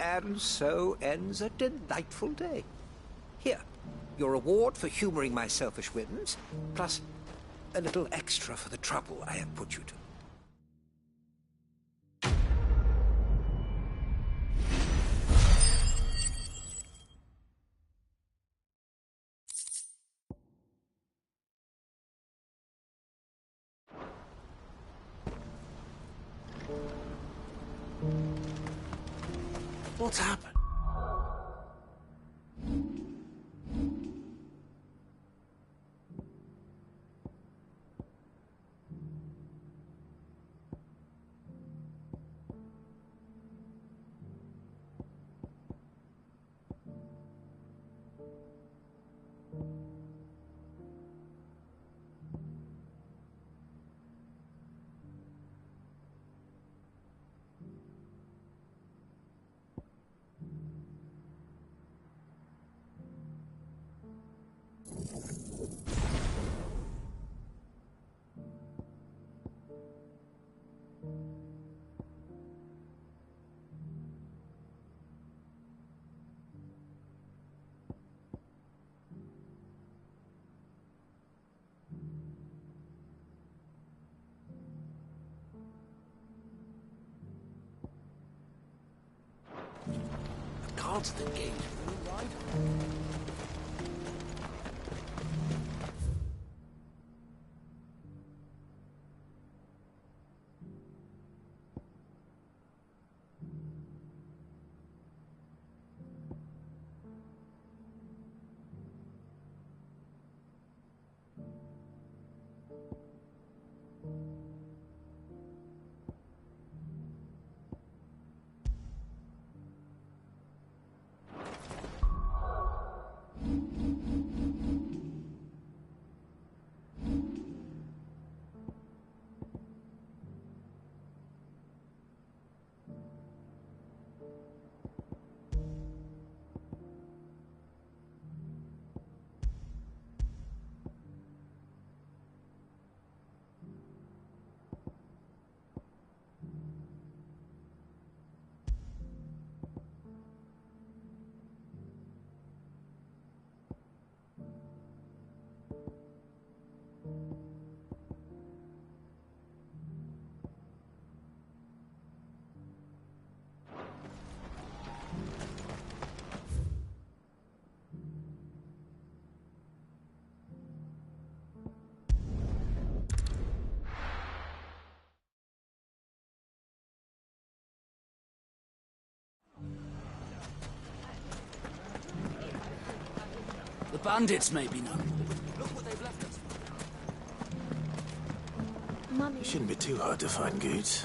And so ends a delightful day. Here, your reward for humoring my selfish whims, plus a little extra for the trouble I have put you to. What's happened? Guards at the gate, right? The bandits may be none. Look what they've left us. It shouldn't be too hard to find goods.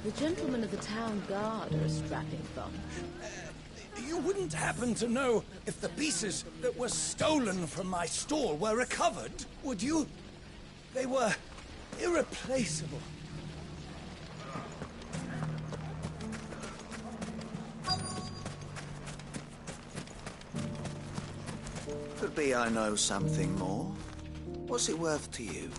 The gentlemen of the town guard are a strapping bunch. You wouldn't happen to know if the pieces that were stolen from my stall were recovered, would you? They were irreplaceable. Could be I know something more. What's it worth to you?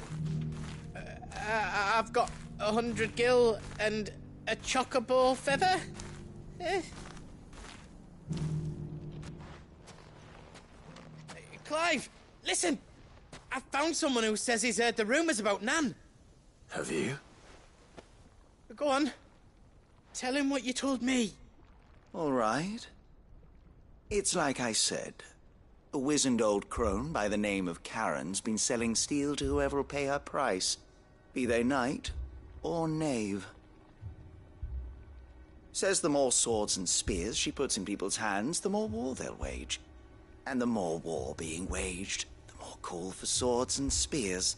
I've got 100 gil and a chocobo feather. Clive, listen! I found someone who says he's heard the rumours about Nan. Have you? Go on. Tell him what you told me. All right. It's like I said. A wizened old crone by the name of Karen's been selling steel to whoever will pay her price, be they knight or knave. Says the more swords and spears she puts in people's hands, the more war they'll wage. And the more war being waged, the more call for swords and spears.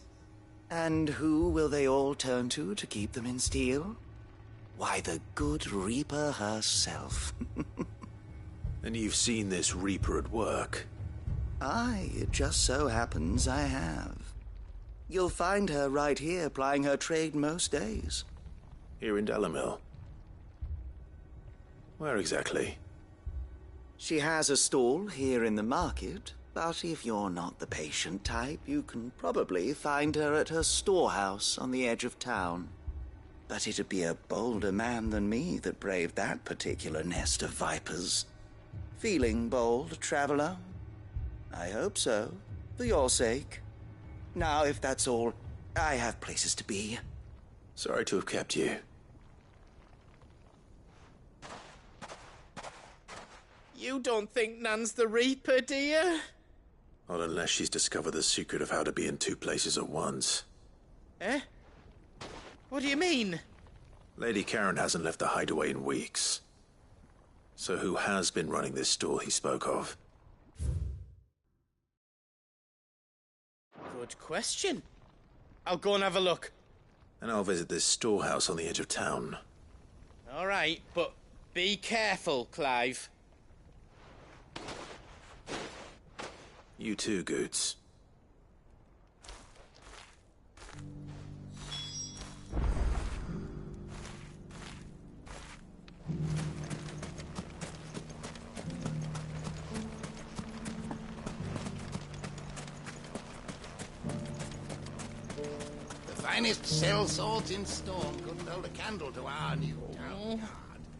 And who will they all turn to keep them in steel? Why, the good Reaper herself. And you've seen this Reaper at work? Aye, it just so happens I have. You'll find her right here plying her trade most days. Here in Delamil? Where exactly? She has a stall here in the market, but if you're not the patient type, you can probably find her at her storehouse on the edge of town. But it'd be a bolder man than me that braved that particular nest of vipers. Feeling bold, traveler? I hope so, for your sake. Now, if that's all, I have places to be. Sorry to have kept you. You don't think Nan's the Reaper, do you? Not unless she's discovered the secret of how to be in two places at once. Eh? What do you mean? Lady Karen hasn't left the hideaway in weeks. So who has been running this stall he spoke of? Good question. I'll go and have a look. And I'll visit this storehouse on the edge of town. All right, but be careful, Clive. You too, Goots. The finest cell swords in Storm couldn't hold a candle to our new town.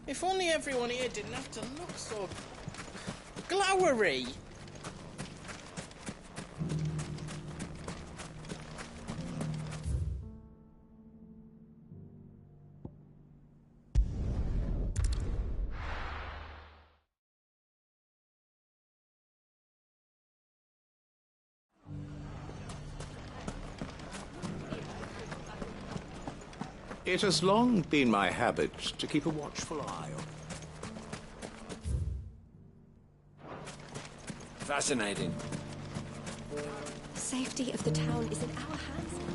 If only everyone here didn't have to look so glowery. It has long been my habit to keep a watchful eye on. Fascinating. The safety of the town is in our hands now.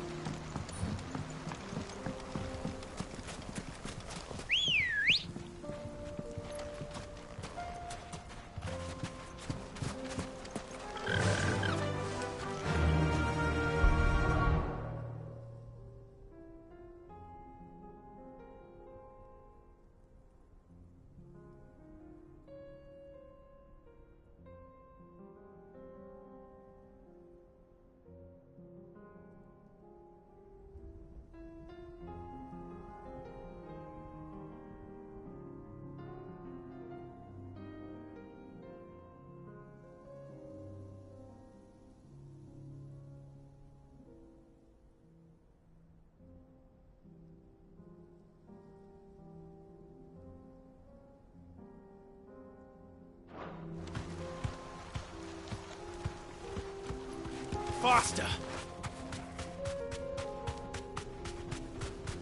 Faster!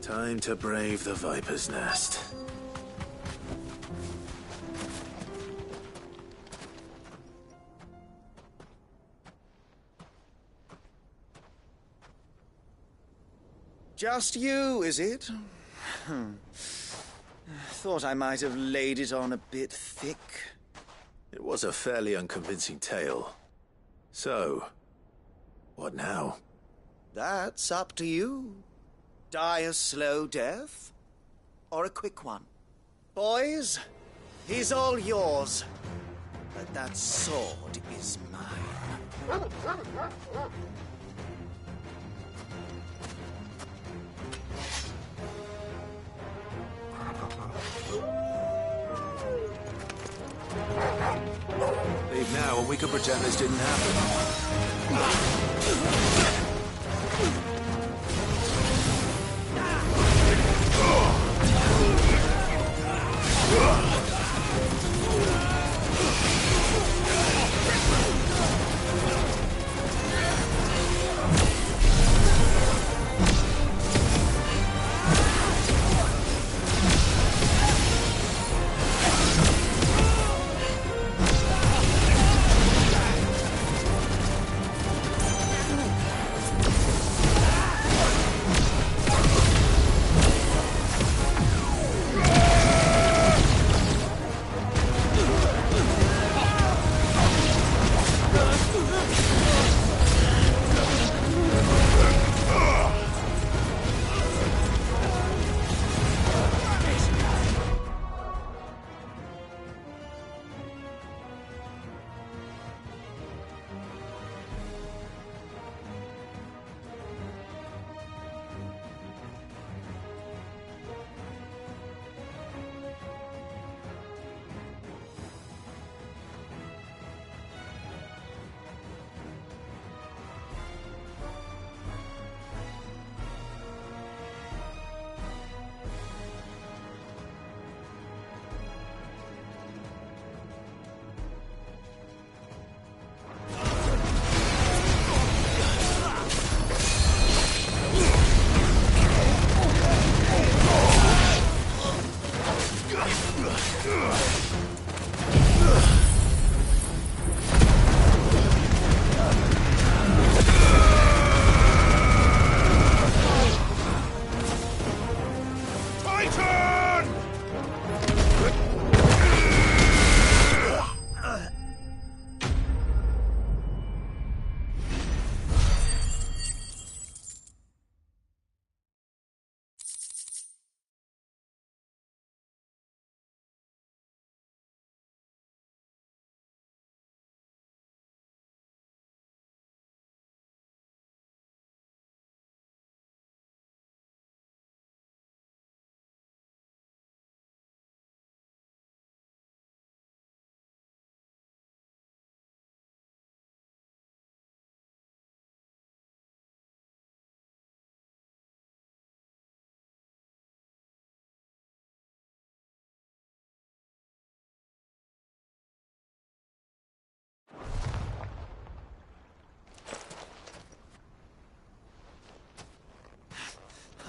Time to brave the Viper's Nest. Just you, is it? Thought I might have laid it on a bit thick. It was a fairly unconvincing tale. So, what now? That's up to you. Die a slow death, or a quick one. Boys, he's all yours. But that sword is mine. Leave now, and we can pretend this didn't happen.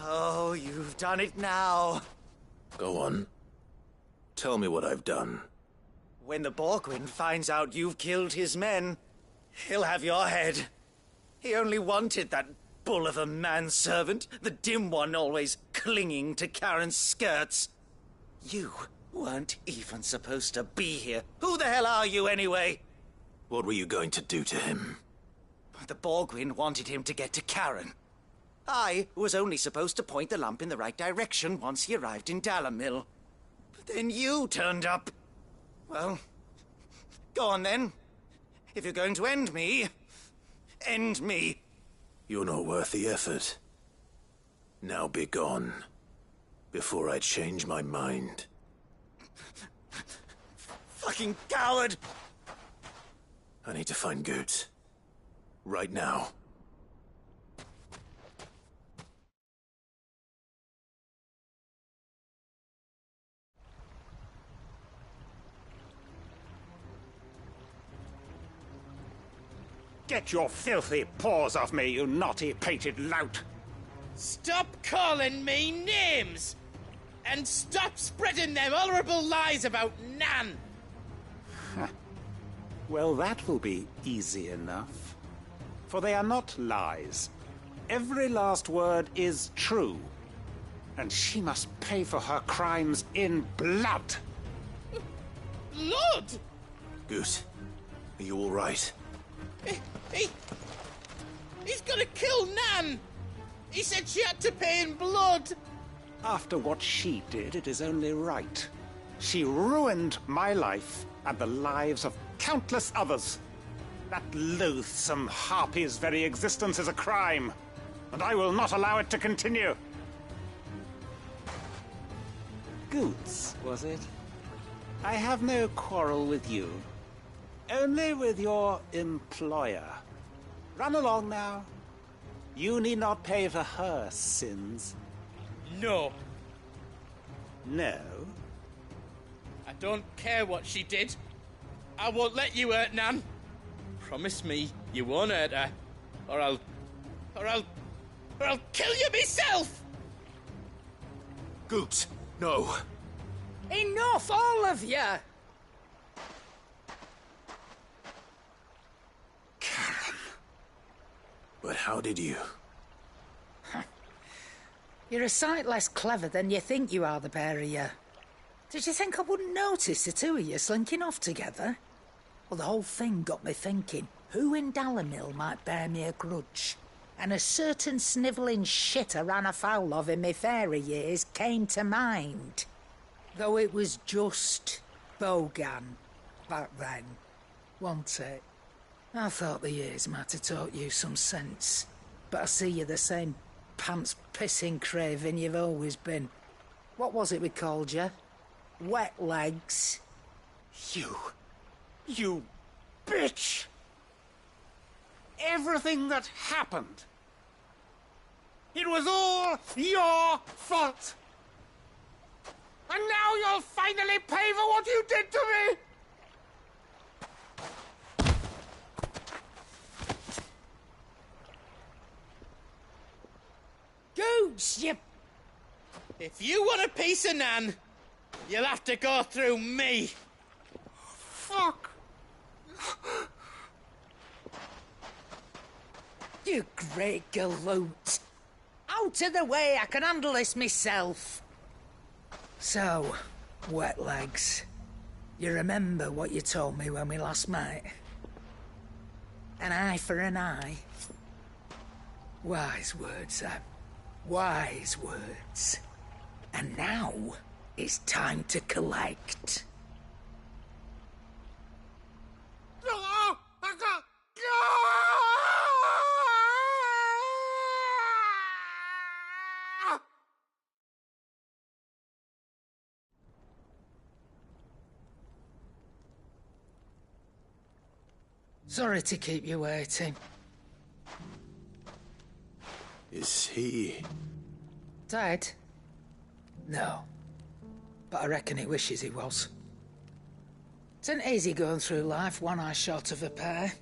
Oh, you've done it now. Go on. Tell me what I've done. When the Borgwin finds out you've killed his men, he'll have your head. He only wanted that bull of a manservant, the dim one always clinging to Karen's skirts. You weren't even supposed to be here. Who the hell are you, anyway? What were you going to do to him? The Borgwin wanted him to get to Karen. I was only supposed to point the lamp in the right direction once he arrived in Dalamil. But then you turned up. Well, go on then. If you're going to end me, end me. You're not worth the effort. Now be gone, before I change my mind. Fucking coward! I need to find Goots. Right now. Get your filthy paws off me, you naughty-pated lout! Stop calling me names! And stop spreading them horrible lies about Nan! Well, that will be easy enough. For they are not lies. Every last word is true. And she must pay for her crimes in blood. Blood? Goose, are you all right? He's gonna kill Nan! He said she had to pay in blood! After what she did, it is only right. She ruined my life and the lives of countless others. That loathsome harpy's very existence is a crime, and I will not allow it to continue. Goots, was it? I have no quarrel with you. Only with your employer. Run along now. You need not pay for her sins. No. No? I don't care what she did. I won't let you hurt Nan. Promise me you won't hurt her. Or I'll kill you myself! Goots, no. Enough, all of you! But how did you? You're a sight less clever than you think you are, the pair of you. Did you think I wouldn't notice the two of you slinking off together? Well, the whole thing got me thinking, who in Dalamil might bear me a grudge? And a certain snivelling shit I ran afoul of in my fairy years came to mind. Though it was just Bogan back then, wasn't it? I thought the years might have taught you some sense, but I see you're the same pants-pissing craven you've always been. What was it we called you? Wet legs? You bitch! Everything that happened, it was all your fault! And now you'll finally pay for what you did to me! Goots, you... If you want a piece of Nan, You'll have to go through me. Fuck! You great galoot. Out of the way, I can handle this myself. So, wet legs. You remember what you told me when we last met? An eye for an eye. Wise words, Sam. Wise words. And now, it's time to collect. Sorry to keep you waiting. Is he... Dead? No. But I reckon he wishes he was. It isn't easy going through life one eye short of a pair.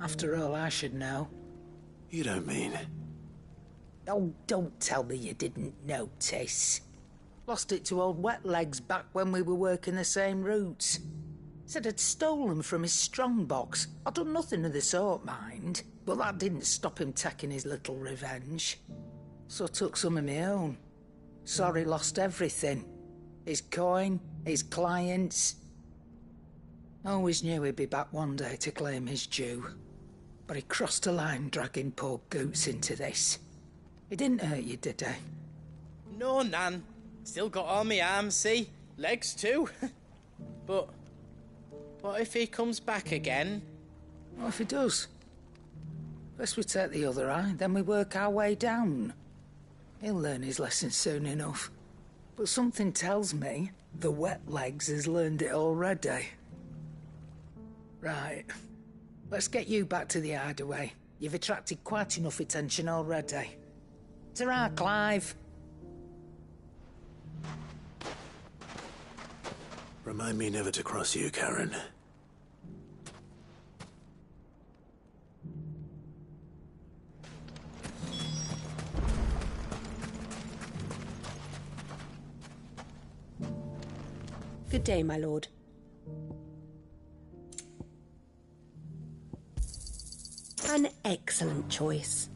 After all, I should know. You don't mean... Oh, don't tell me you didn't notice. Lost it to old Wet Legs back when we were working the same routes. Said I'd stolen from his strongbox. I'd done nothing of the sort, mind. But that didn't stop him taking his little revenge. So I took some of my own. Sorry, lost everything. His coin, his clients. Always knew he'd be back one day to claim his due. But he crossed a line dragging poor Goots into this. He didn't hurt you, did he? No, Nan. Still got all my arms, see? Legs too. But what if he comes back again? What if he does? First we take the other eye, then we work our way down. He'll learn his lesson soon enough. But something tells me the Wet Legs has learned it already. Right. Let's get you back to the hideaway. You've attracted quite enough attention already. Ta-ra, Clive. Remind me never to cross you, Karen. Good day, my lord. An excellent choice.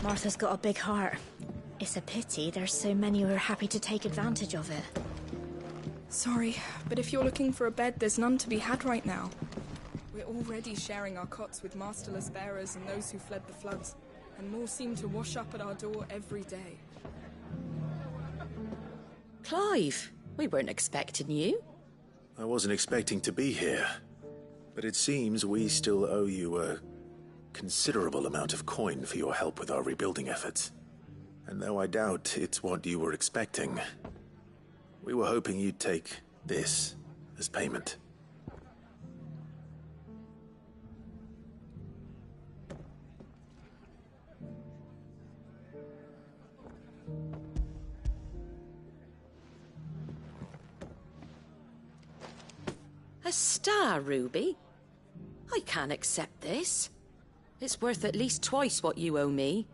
Martha's got a big heart. It's a pity there's so many who are happy to take advantage of it. Sorry, but if you're looking for a bed, there's none to be had right now. We're already sharing our cots with masterless bearers and those who fled the floods, and more seem to wash up at our door every day. Clive, we weren't expecting you. I wasn't expecting to be here, but it seems we still owe you a considerable amount of coin for your help with our rebuilding efforts. And though I doubt it's what you were expecting, we were hoping you'd take this as payment. A star, Ruby? I can't accept this. It's worth at least twice what you owe me.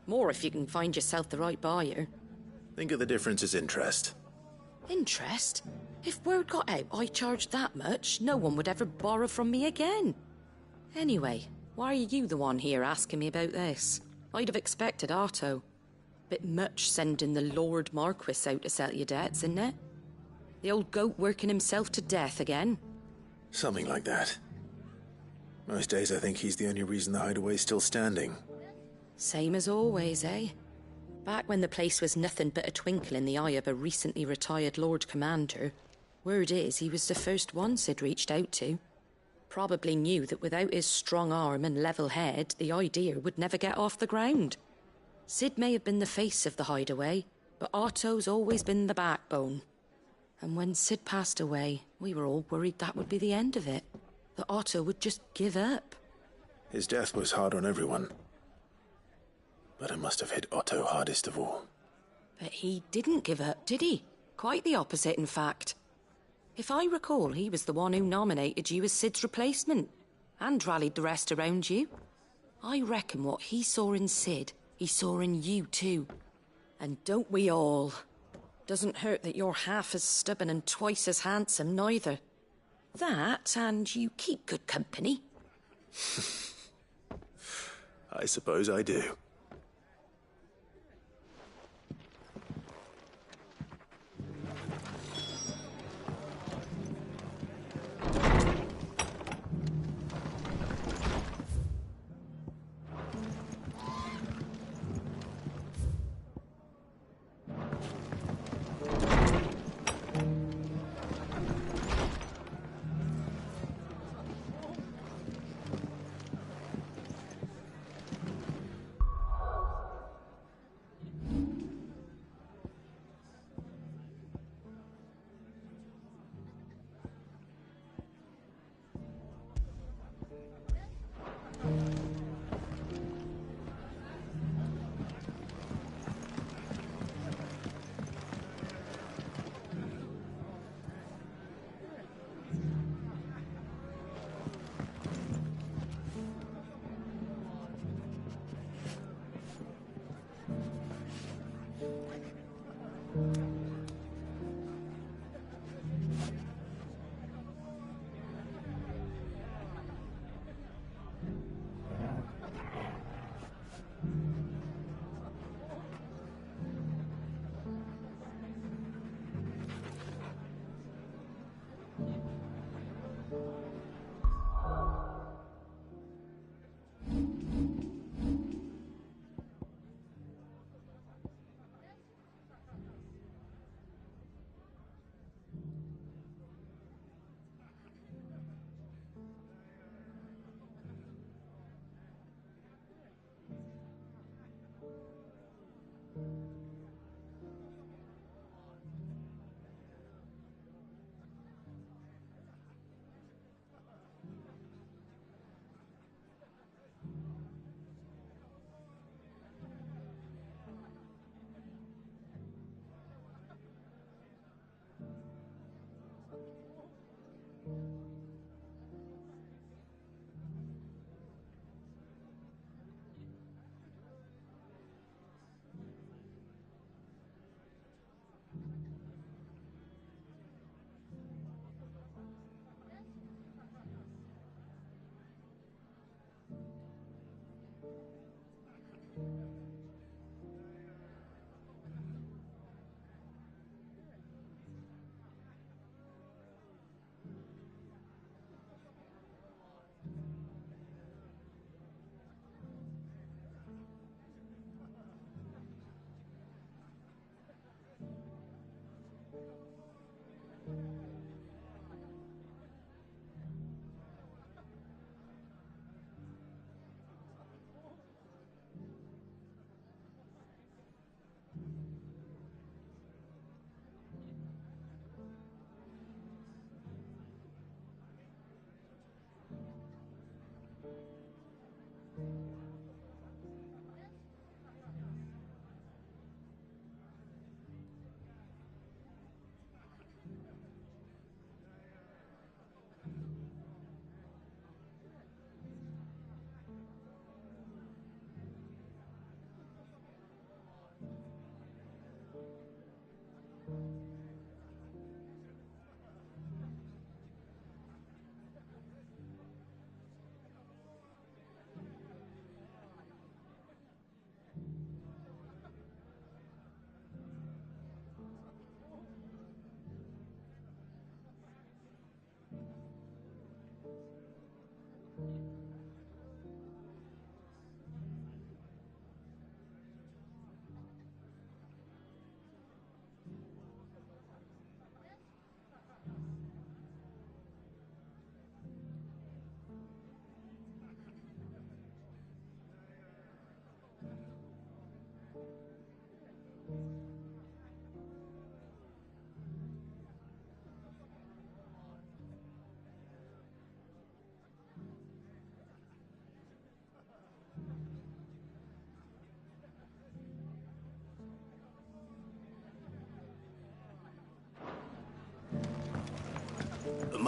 More if you can find yourself the right buyer. Think of the difference as interest. Interest? If word got out I charged that much, no one would ever borrow from me again. Anyway, why are you the one here asking me about this? I'd have expected Otto. Bit much sending the Lord Marquis out to settle your debts, isn't it? The old goat working himself to death again. Something like that. Most days I think he's the only reason the hideaway's still standing. Same as always, eh? Back when the place was nothing but a twinkle in the eye of a recently retired Lord Commander, word is he was the first one Sid reached out to. Probably knew that without his strong arm and level head, the idea would never get off the ground. Sid may have been the face of the hideaway, but Otto's always been the backbone. And when Sid passed away, we were all worried that would be the end of it. That Otto would just give up. His death was hard on everyone. But it must have hit Otto hardest of all. But he didn't give up, did he? Quite the opposite, in fact. If I recall, he was the one who nominated you as Sid's replacement, and rallied the rest around you. I reckon what he saw in Sid, he saw in you too. And don't we all? Doesn't hurt that you're half as stubborn and twice as handsome, neither. That, and you keep good company. I suppose I do.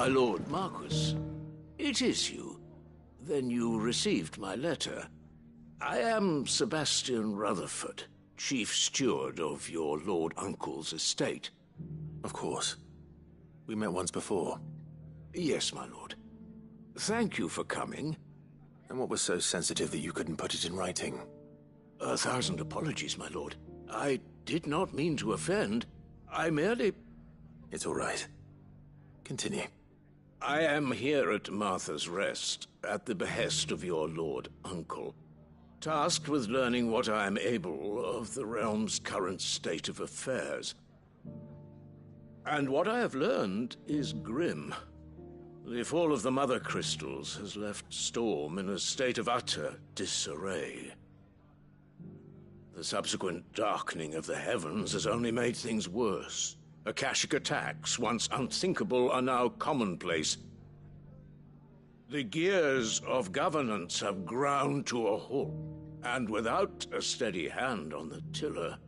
my Lord Marquis. It is you. Then you received my letter. I am Sebastian Rutherford, Chief Steward of your Lord Uncle's estate. Of course. We met once before. Yes, my lord. Thank you for coming. And what was so sensitive that you couldn't put it in writing? 1,000 apologies, my lord. I did not mean to offend. I merely... It's all right. Continue. I am here at Martha's Rest, at the behest of your Lord Uncle, tasked with learning what I am able of the realm's current state of affairs. And what I have learned is grim. The fall of the Mother Crystals has left Storm in a state of utter disarray. The subsequent darkening of the heavens has only made things worse. Akashic attacks, once unthinkable, are now commonplace. The gears of governance have ground to a halt, and without a steady hand on the tiller,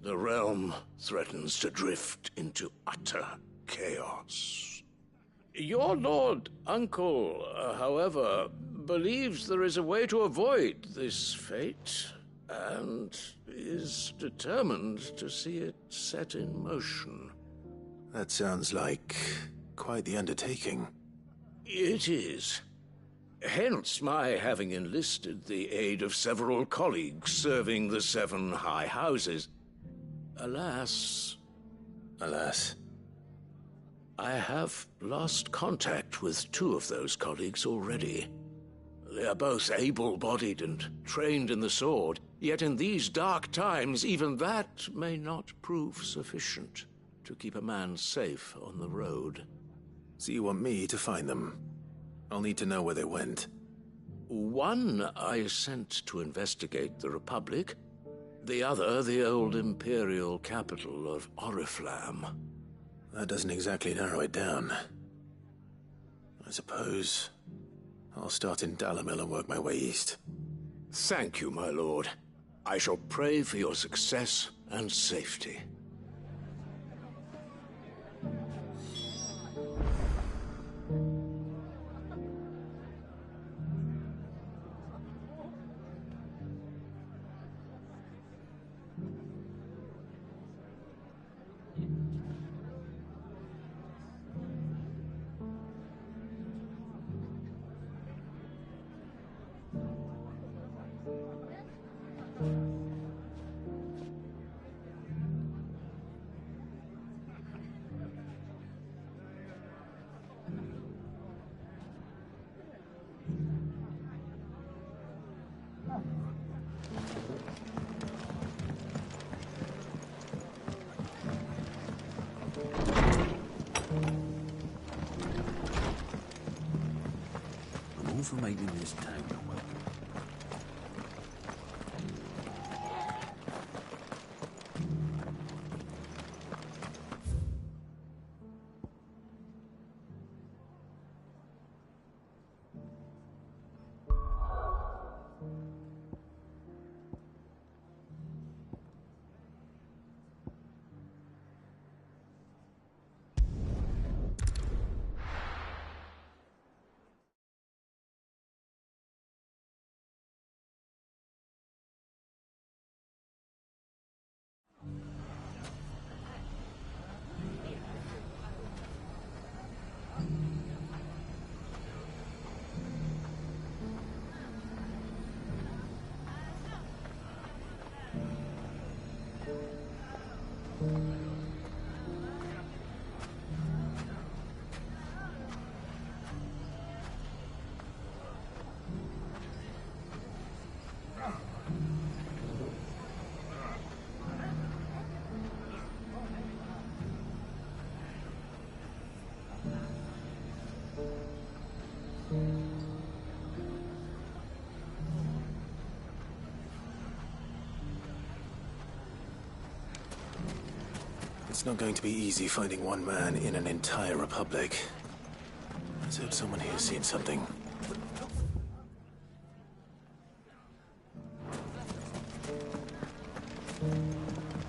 the realm threatens to drift into utter chaos. Your Lord Uncle, however, believes there is a way to avoid this fate, and is determined to see it set in motion. That sounds like quite the undertaking. It is. Hence my having enlisted the aid of several colleagues serving the 7 high houses. Alas, I have lost contact with 2 of those colleagues already. They are both able-bodied and trained in the sword, yet in these dark times, even that may not prove sufficient to keep a man safe on the road. So you want me to find them? I'll need to know where they went. One I sent to investigate the Republic, the other the old Imperial capital of Oriflamme. That doesn't exactly narrow it down. I suppose I'll start in Dalamil and work my way east. Thank you, my lord. I shall pray for your success and safety. All for making this town welcome. It's not going to be easy finding one man in an entire republic. Let's hope someone here's seen something.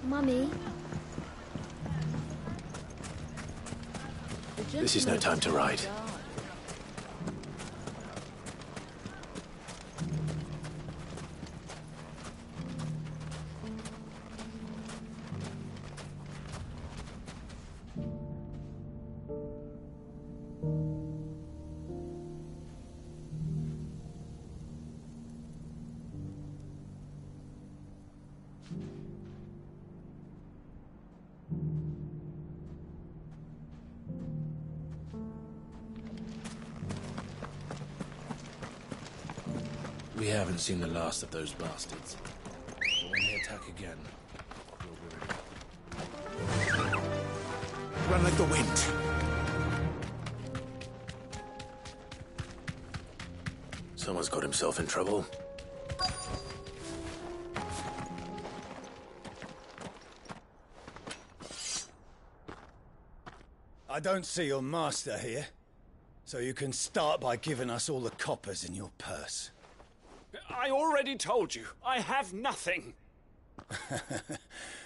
Mummy? The This is no time to ride. We haven't seen the last of those bastards. But when they attack again, we'll be ready. Run like the wind. Someone's got himself in trouble. I don't see your master here, so you can start by giving us all the coppers in your purse. I already told you, I have nothing.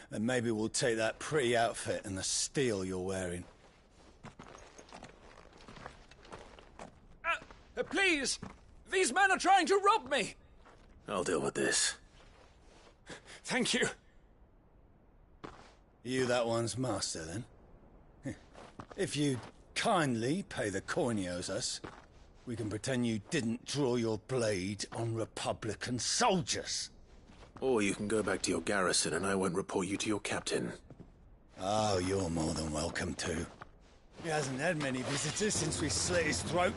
Then maybe we'll take that pretty outfit and the steel you're wearing. Please! These men are trying to rob me! I'll deal with this. Thank you. You that one's master, then? If you kindly pay the coin he owes us, we can pretend you didn't draw your blade on Republican soldiers. Or you can go back to your garrison and I won't report you to your captain. Oh, you're more than welcome to. He hasn't had many visitors since we slit his throat.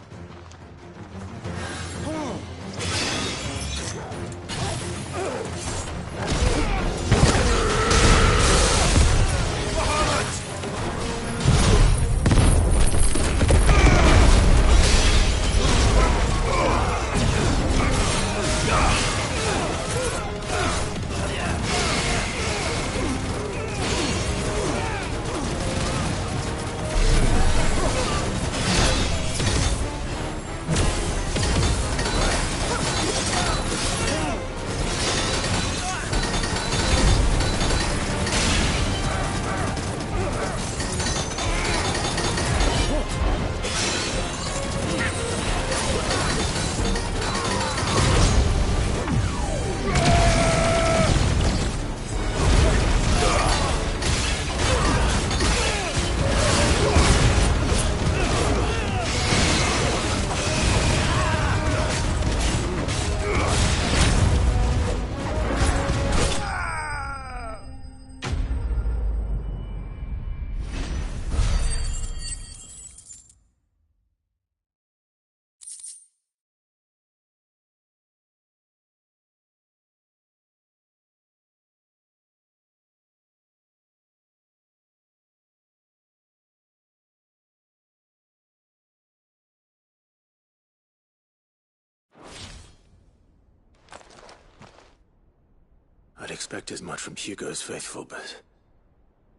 I'd expect as much from Hugo's faithful, but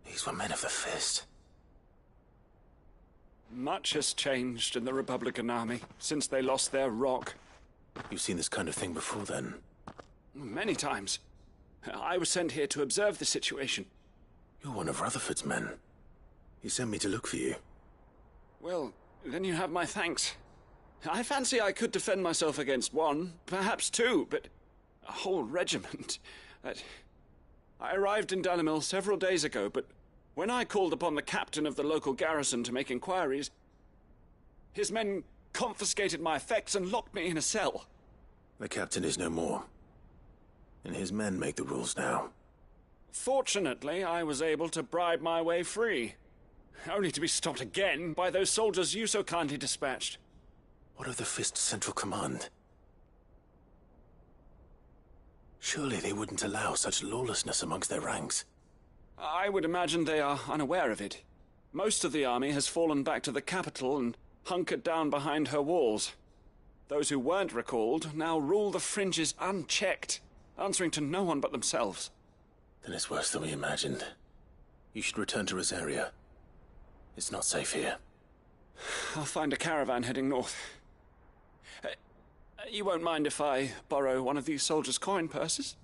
these were men of the fist. Much has changed in the Republican army since they lost their rock. You've seen this kind of thing before, then? Many times. I was sent here to observe the situation. You're one of Rutherford's men. He sent me to look for you. Well, then you have my thanks. I fancy I could defend myself against one, perhaps two, but a whole regiment. I arrived in Dalimil several days ago, but when I called upon the captain of the local garrison to make inquiries, his men confiscated my effects and locked me in a cell. The captain is no more, and his men make the rules now. Fortunately, I was able to bribe my way free, only to be stopped again by those soldiers you so kindly dispatched. What of the Fist's central command? Surely they wouldn't allow such lawlessness amongst their ranks. I would imagine they are unaware of it. Most of the army has fallen back to the capital and hunkered down behind her walls. Those who weren't recalled now rule the fringes unchecked, answering to no one but themselves. Then it's worse than we imagined. You should return to Rosaria. It's not safe here. I'll find a caravan heading north. You won't mind if I borrow one of these soldiers' coin purses?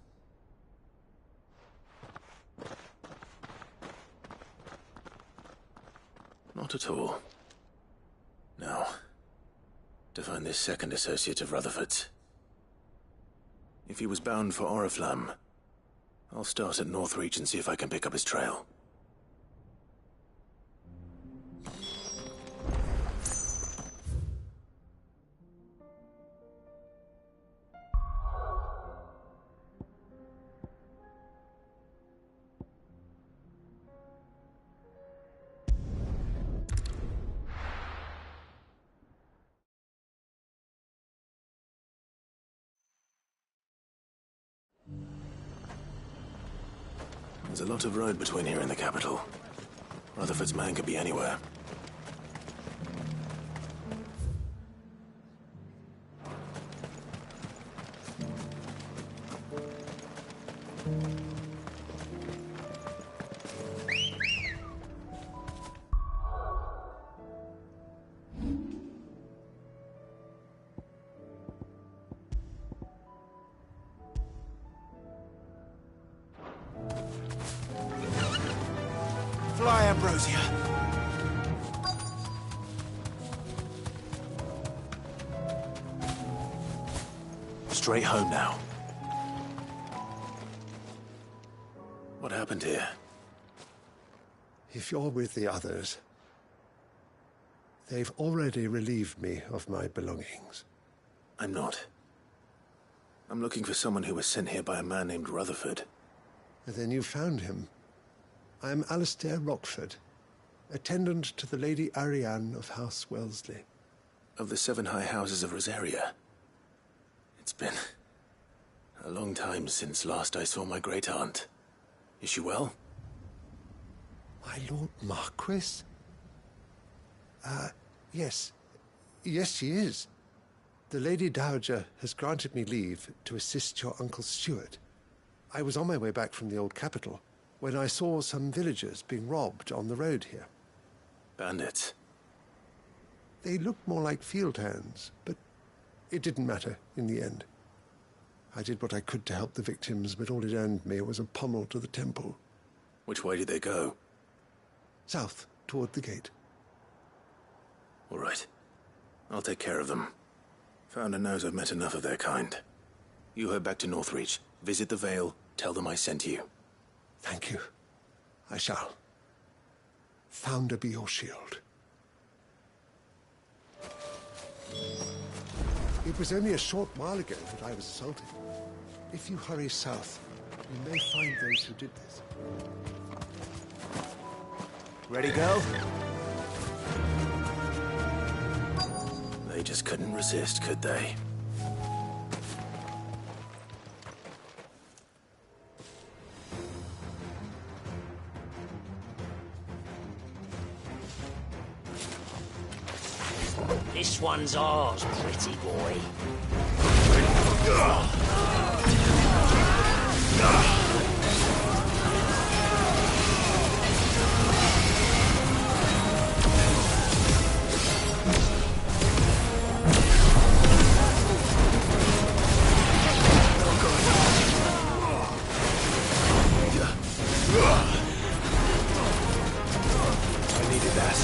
Not at all. to find this second associate of Rutherford's. If he was bound for Oriflamme, I'll start at Northreach and see if I can pick up his trail. There's a lot of road between here and the capital. Rutherford's man could be anywhere. Fly, Ambrosia. Straight home now. What happened here? If you're with the others, they've already relieved me of my belongings. I'm not. I'm looking for someone who was sent here by a man named Rutherford. And then you found him. I am Alistair Rockford, attendant to the Lady Ariane of House Wellesley. Of the 7 high houses of Rosaria. It's been a long time since last I saw my great-aunt. Is she well? My Lord Marquis? Yes. Yes, she is. The Lady Dowager has granted me leave to assist your Uncle Stuart. I was on my way back from the old capital when I saw some villagers being robbed on the road here. Bandits? They looked more like field hands, but it didn't matter in the end. I did what I could to help the victims, but all it earned me was a pommel to the temple. Which way did they go? South, toward the gate. All right. I'll take care of them. Founder knows I've met enough of their kind. You head back to Northreach, visit the Vale, tell them I sent you. Thank you. I shall. Founder be your shield. It was only a short while ago that I was assaulted. If you hurry south, you may find those who did this. Ready, go? They just couldn't resist, could they? This one's ours, pretty boy. I needed that.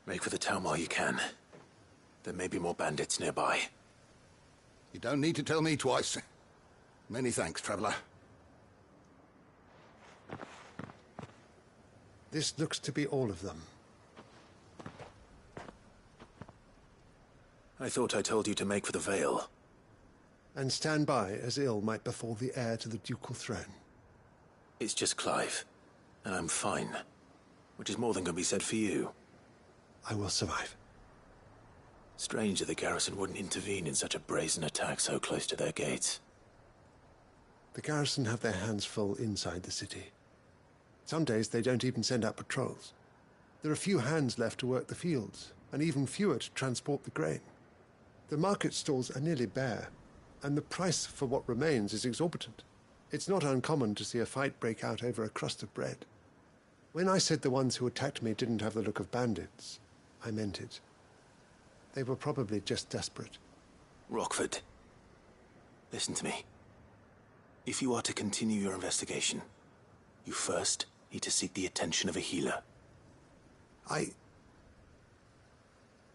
Make for the town while you can. There may be more bandits nearby. You don't need to tell me twice. Many thanks, traveler. This looks to be all of them. I thought I told you to make for the Vale. And stand by as ill might befall the heir to the ducal throne. It's just Clive, and I'm fine. Which is more than can be said for you. I will survive. Strange that the garrison wouldn't intervene in such a brazen attack so close to their gates. The garrison have their hands full inside the city. Some days they don't even send out patrols. There are few hands left to work the fields, and even fewer to transport the grain. The market stalls are nearly bare, and the price for what remains is exorbitant. It's not uncommon to see a fight break out over a crust of bread. When I said the ones who attacked me didn't have the look of bandits, I meant it. They were probably just desperate. Rockford, listen to me. If you are to continue your investigation, you first need to seek the attention of a healer.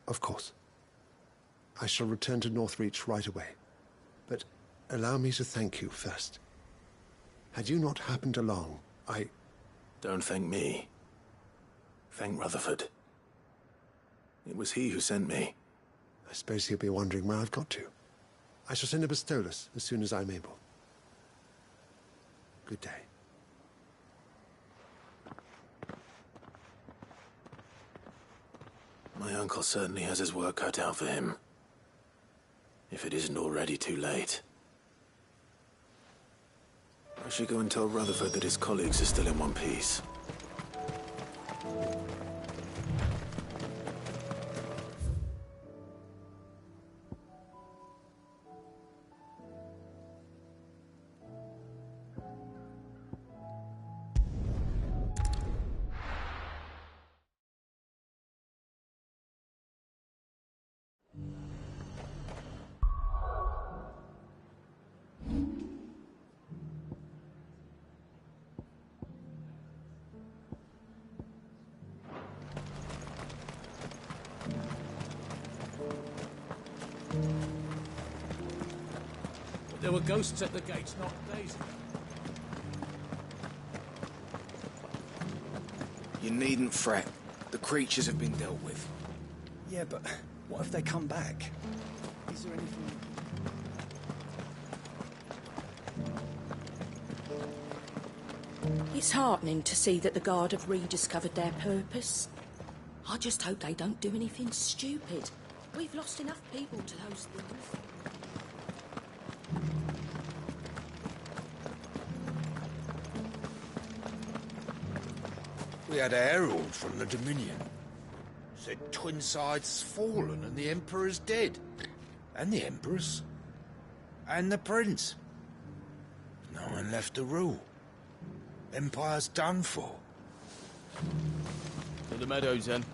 Of course. I shall return to Northreach right away. But allow me to thank you first. Had you not happened along, Don't thank me. Thank Rutherford. It was he who sent me. I suppose he'll be wondering where I've got to. I shall send a Bastolus as soon as I'm able. Good day. My uncle certainly has his work cut out for him. If it isn't already too late. I should go and tell Rutherford that his colleagues are still in one piece. There were ghosts at the gates not days ago. You needn't fret. The creatures have been dealt with. Yeah, but what if they come back? Is there anything... It's heartening to see that the Guard have rediscovered their purpose. I just hope they don't do anything stupid. We've lost enough people to those things. We had a herald from the Dominion. Said Twinside's fallen and the Emperor's dead. And the Empress. And the Prince. No one left to rule. Empire's done for. To the meadows, then.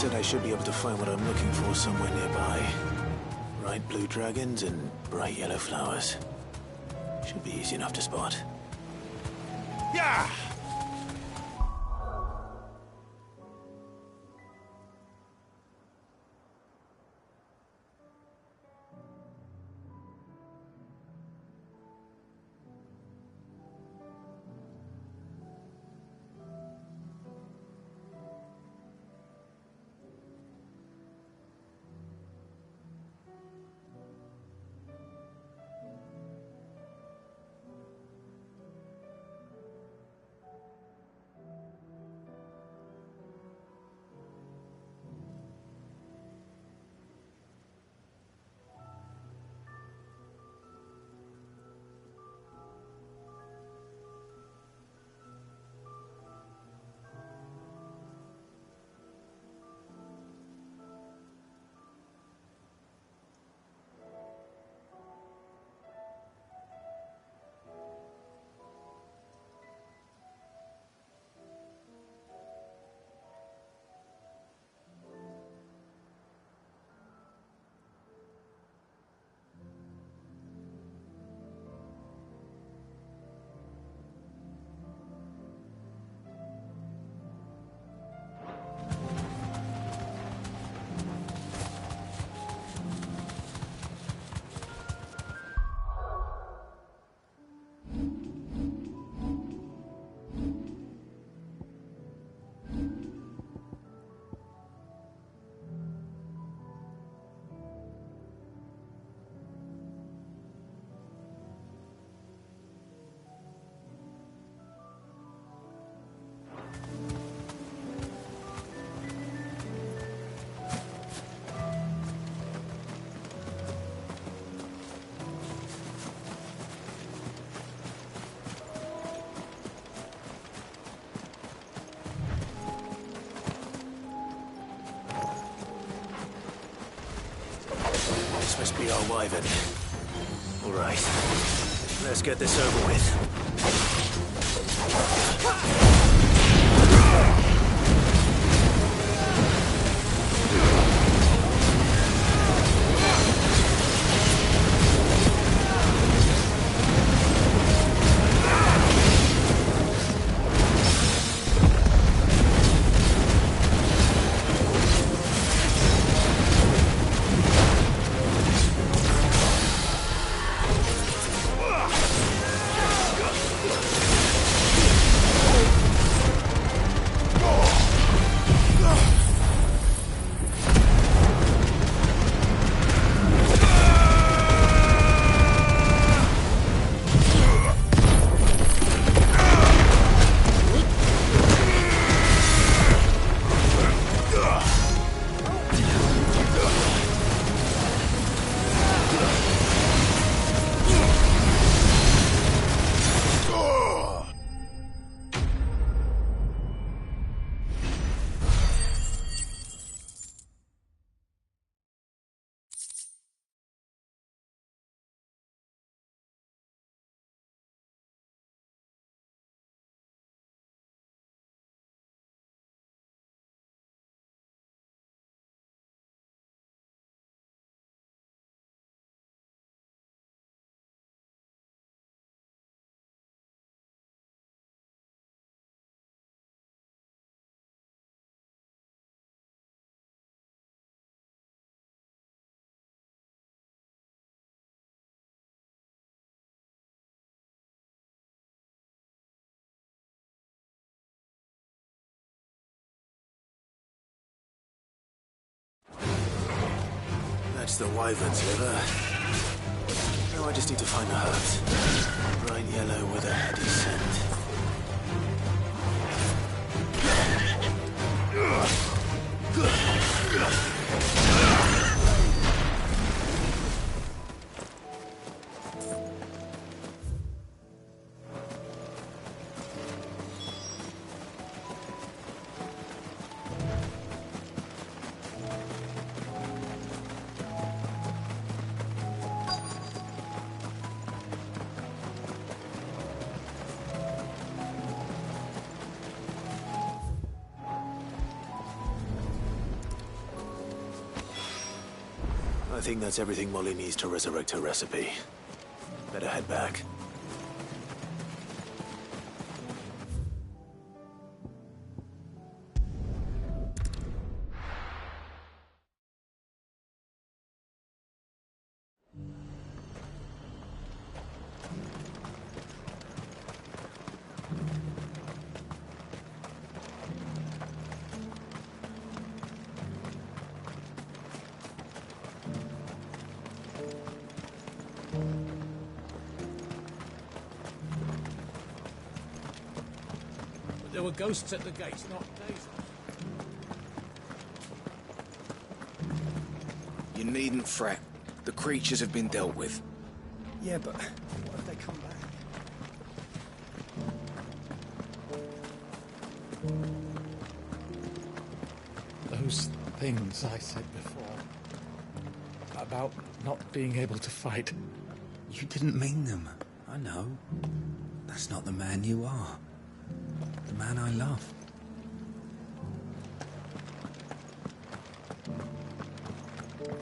said I should be able to find what I'm looking for somewhere nearby. Bright blue dragons and bright yellow flowers. Should be easy enough to spot. Yeah! This must be our wyvern. All right. Let's get this over with. That's the wyvern's liver. Now I just need to find the herbs. Bright yellow with a heady scent. I think that's everything Molly needs to resurrect her recipe. Better head back. There were ghosts at the gates, not days. You needn't fret. The creatures have been dealt with. Yeah, but what if they come back? Those things I said before about not being able to fight. You didn't mean them. I know. That's not the man you are. The man I love.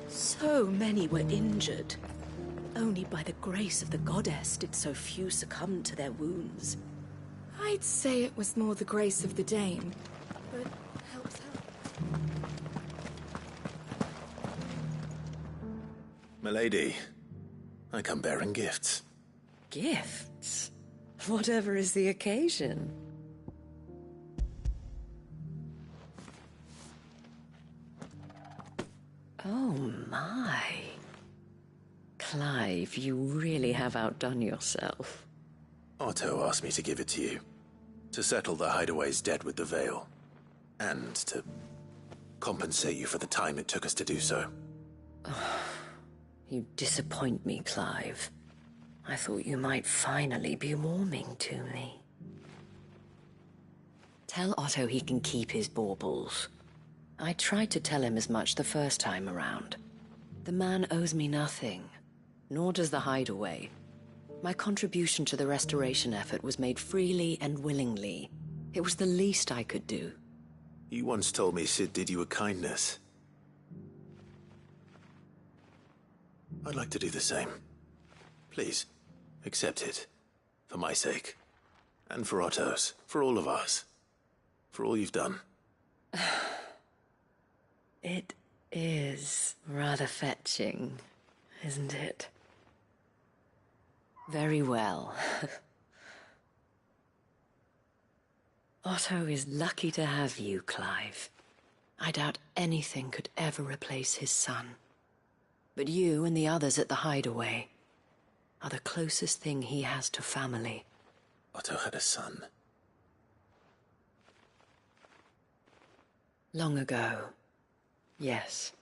So many were injured. Only by the grace of the goddess did so few succumb to their wounds. I'd say it was more the grace of the Dame, but helps help. Milady, I come bearing gifts. Gifts? Whatever is the occasion. Oh my. Clive, you really have outdone yourself. Otto asked me to give it to you. To settle the Hideaway's debt with the Veil. And to compensate you for the time it took us to do so. You disappoint me, Clive. I thought you might finally be warming to me. Tell Otto he can keep his baubles. I tried to tell him as much the first time around. The man owes me nothing, nor does the Hideaway. My contribution to the restoration effort was made freely and willingly. It was the least I could do. You once told me Sid did you a kindness. I'd like to do the same. Please, accept it. For my sake. And for Otto's. For all of us. For all you've done. It is rather fetching, isn't it? Very well. Otto is lucky to have you, Clive. I doubt anything could ever replace his son. But you and the others at the Hideaway are the closest thing he has to family. Otto had a son. Long ago, yes.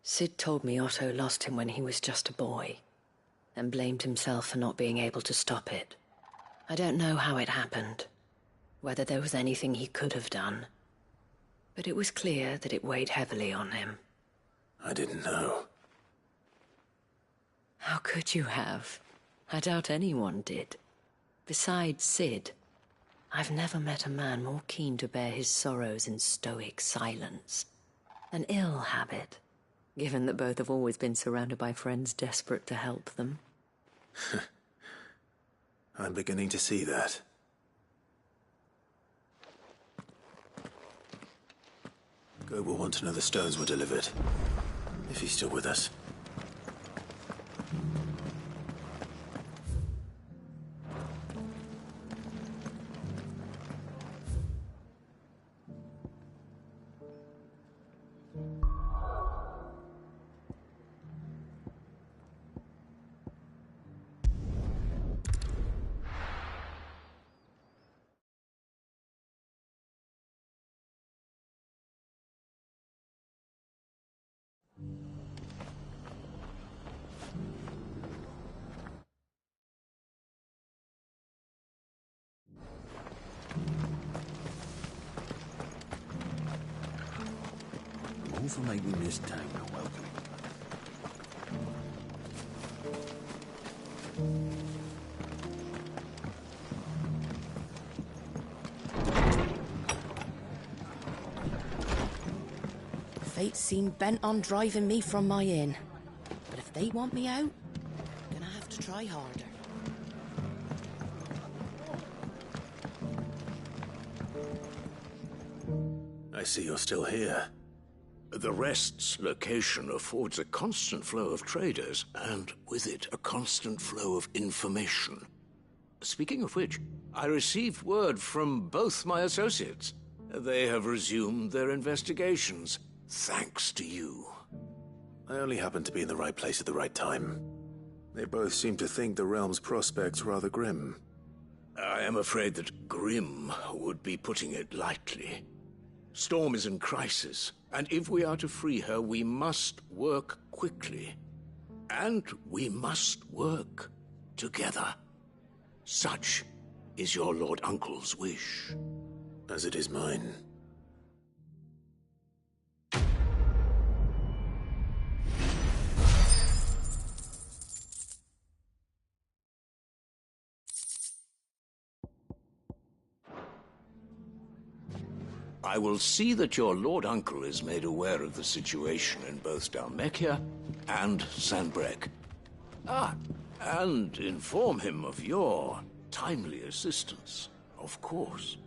Sid told me Otto lost him when he was just a boy, and blamed himself for not being able to stop it. I don't know how it happened, whether there was anything he could have done, but it was clear that it weighed heavily on him. I didn't know. How could you have? I doubt anyone did. Besides Sid, I've never met a man more keen to bear his sorrows in stoic silence. An ill habit, given that both have always been surrounded by friends desperate to help them. I'm beginning to see that. Gob will want to know the stones were delivered. If he's still with us. All for making this town a welcome. Fate seem bent on driving me from my inn. But if they want me out, I'm gonna have to try harder. I see you're still here. The Rest's location affords a constant flow of traders, and with it, a constant flow of information. Speaking of which, I received word from both my associates. They have resumed their investigations, thanks to you. I only happened to be in the right place at the right time. They both seem to think the realm's prospects rather grim. I am afraid that grim would be putting it lightly. Storm is in crisis, and if we are to free her, we must work quickly. And we must work together. Such is your Lord Uncle's wish. As it is mine. I will see that your Lord Uncle is made aware of the situation in both Dalmekia and Sanbrek. And inform him of your timely assistance, of course.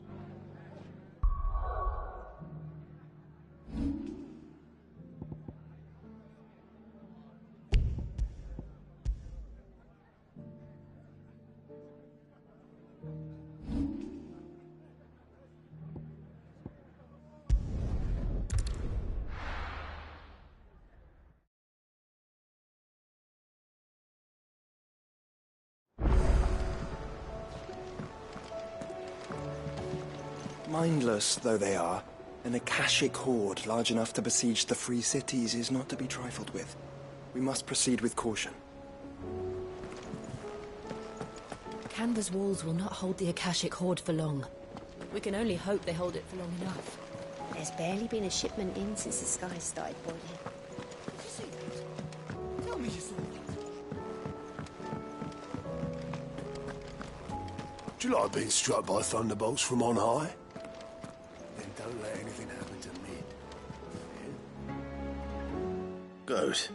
Mindless though they are, an Akashic horde large enough to besiege the free cities is not to be trifled with. We must proceed with caution. Canva's walls will not hold the Akashic horde for long. We can only hope they hold it for long enough. There's barely been a shipment in since the sky started boiling. Did you see that? Tell me you saw that. Do you like being struck by thunderbolts from on high? Then don't let anything happen to me. Goat.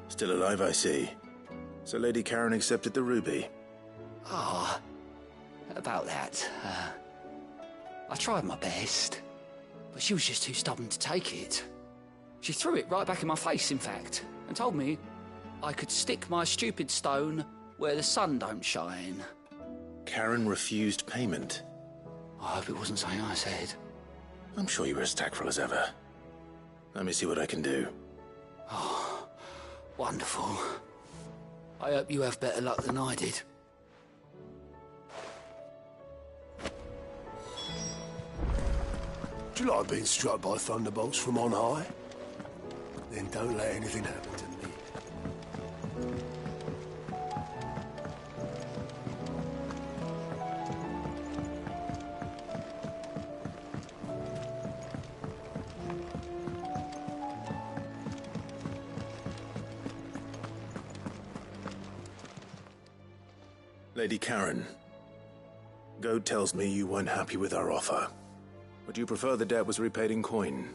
Still alive, I see. So Lady Karen accepted the ruby. Ah, about that. I tried my best, but she was just too stubborn to take it. She threw it right back in my face, in fact, and told me I could stick my stupid stone where the sun don't shine. Karen refused payment. I hope it wasn't something I said. I'm sure you were as tactful as ever. Let me see what I can do. Oh, wonderful. I hope you have better luck than I did. Do you like being struck by thunderbolts from on high? Then don't let anything happen to me. Lady Karen, Goad tells me you weren't happy with our offer. Would you prefer the debt was repaid in coin?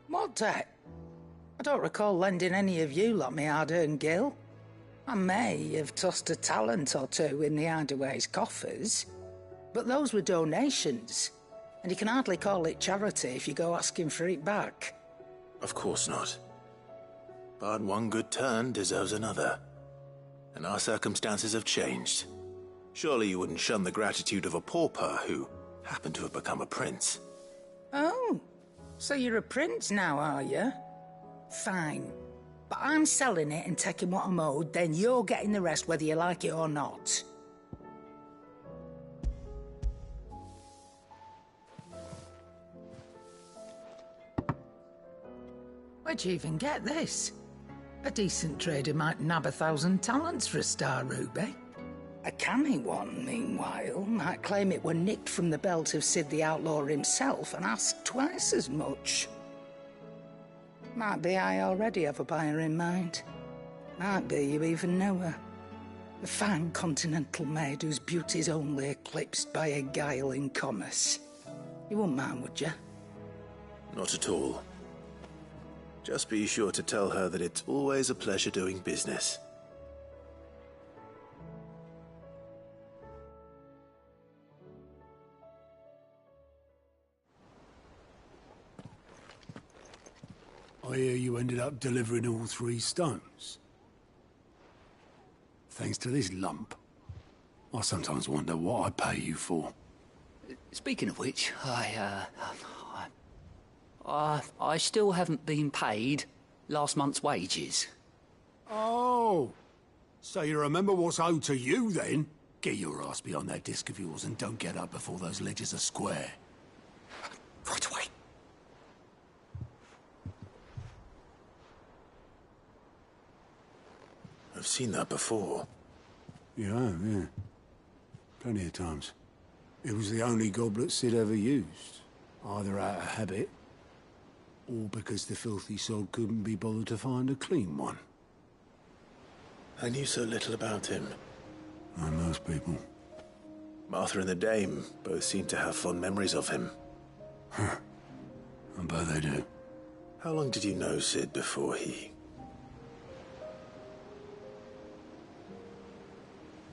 What debt? I don't recall lending any of you like me hard-earned gil. I may have tossed a talent or two in the Hideaway's coffers, but those were donations, and you can hardly call it charity if you go asking for it back. Of course not. But one good turn deserves another. And our circumstances have changed. Surely you wouldn't shun the gratitude of a pauper who happened to have become a prince. Oh, so you're a prince now, are you? Fine. But I'm selling it and taking what I'm owed, then you're getting the rest whether you like it or not. Where'd you even get this? A decent trader might nab 1,000 talents for a star ruby. A canny one, meanwhile, might claim it were nicked from the belt of Sid the Outlaw himself and ask twice as much. Might be I already have a buyer in mind. Might be you even know her. A fine continental maid whose beauty's only eclipsed by a guile in commerce. You wouldn't mind, would you? Not at all. Just be sure to tell her that it's always a pleasure doing business. I hear you ended up delivering all 3 stones. Thanks to this lump. I sometimes wonder what I pay you for. Speaking of which, I still haven't been paid last month's wages. Oh, so you remember what's owed to you then? Get your ass behind that disc of yours and don't get up before those ledgers are square. Right away. I've seen that before. You have, yeah. Plenty of times. It was the only goblet Sid ever used. Either out of habit, or because the filthy sod couldn't be bothered to find a clean one. I knew so little about him. Like most people. Martha and the Dame both seem to have fond memories of him. Huh. I bet they do. How long did you know Sid before he...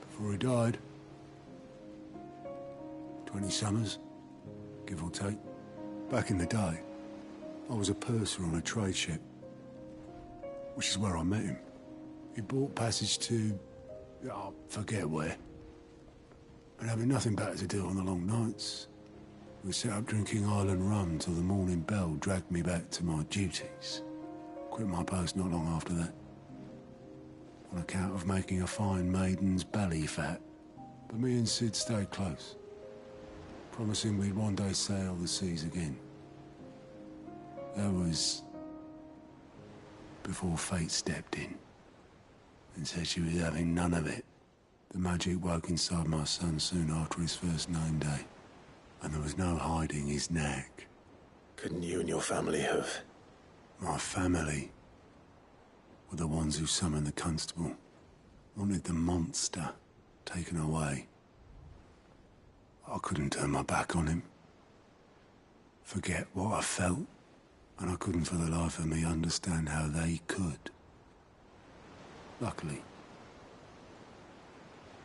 Before he died? 20 summers, give or take. Back in the day, I was a purser on a trade ship, which is where I met him. He bought passage to... I forget where. And having nothing better to do on the long nights, we set up drinking island rum till the morning bell dragged me back to my duties. Quit my post not long after that, on account of making a fine maiden's belly fat. But me and Sid stayed close, promising we'd one day sail the seas again. That was before fate stepped in and said she was having none of it. The magic woke inside my son soon after his first name day, and there was no hiding his knack. Couldn't you and your family have... My family were the ones who summoned the constable, wanted the monster taken away. I couldn't turn my back on him, forget what I felt, and I couldn't for the life of me understand how they could. Luckily,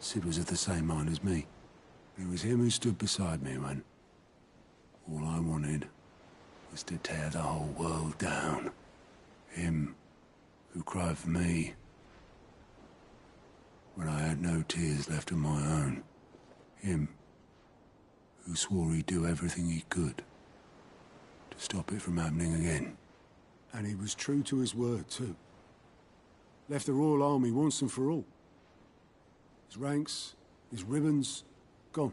Sid was of the same mind as me. It was him who stood beside me when all I wanted was to tear the whole world down. Him who cried for me when I had no tears left of my own. Him who swore he'd do everything he could to stop it from happening again. And he was true to his word, too. Left the Royal Army once and for all. His ranks, his ribbons, gone.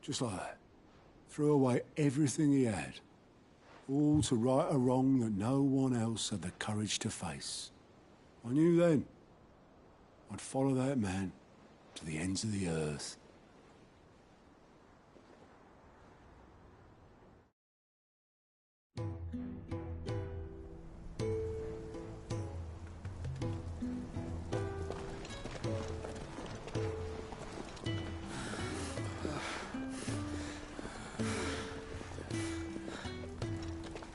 Just like that. Threw away everything he had. All to right a wrong that no one else had the courage to face. I knew then I'd follow that man to the ends of the earth.